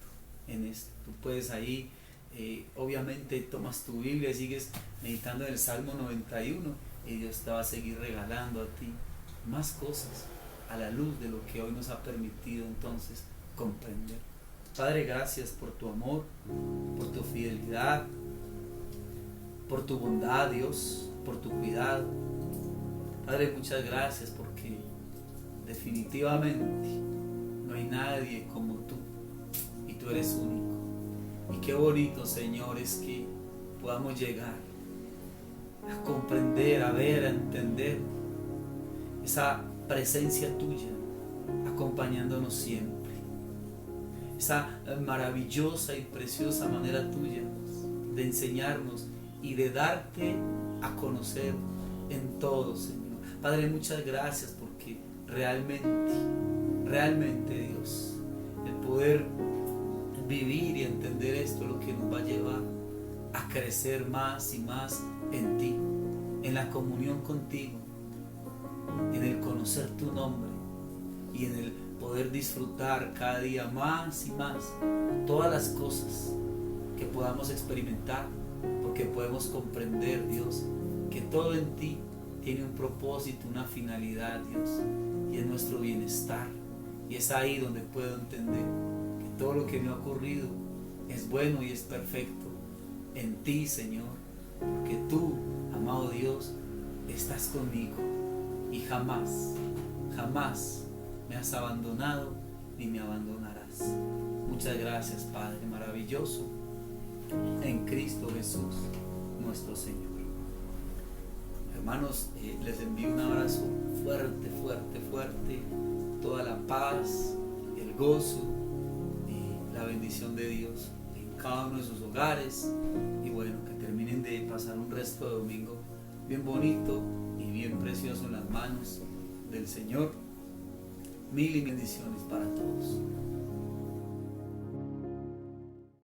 en esto. Tú puedes ahí, obviamente tomas tu Biblia y sigues meditando en el Salmo 91 y Dios te va a seguir regalando a ti más cosas a la luz de lo que hoy nos ha permitido entonces comprender. Padre, gracias por tu amor, por tu fidelidad, por tu bondad, Dios, por tu cuidado. Padre, muchas gracias porque definitivamente no hay nadie como tú y tú eres único. Y qué bonito, Señor, es que podamos llegar a comprender, a ver, a entender esa presencia tuya acompañándonos siempre, esa maravillosa y preciosa manera tuya de enseñarnos y de darte a conocer en todo, Señor. Padre, muchas gracias porque realmente Dios, el poder vivir y entender esto es lo que nos va a llevar a crecer más y más en ti, en la comunión contigo, en el conocer tu nombre y en el poder disfrutar cada día más y más todas las cosas que podamos experimentar, porque podemos comprender, Dios, que todo en ti tiene un propósito, una finalidad, Dios, y es nuestro bienestar. Y es ahí donde puedo entender que todo lo que me ha ocurrido es bueno y es perfecto en ti, Señor, porque tú, amado Dios, estás conmigo y jamás me has abandonado ni me abandonarás. Muchas gracias, Padre maravilloso, en Cristo Jesús, nuestro Señor. Hermanos, les envío un abrazo fuerte, toda la paz, el gozo y la bendición de Dios en cada uno de sus hogares, y bueno, que terminen de pasar un resto de domingo bien bonito y bien precioso en las manos del Señor. Mil bendiciones para todos.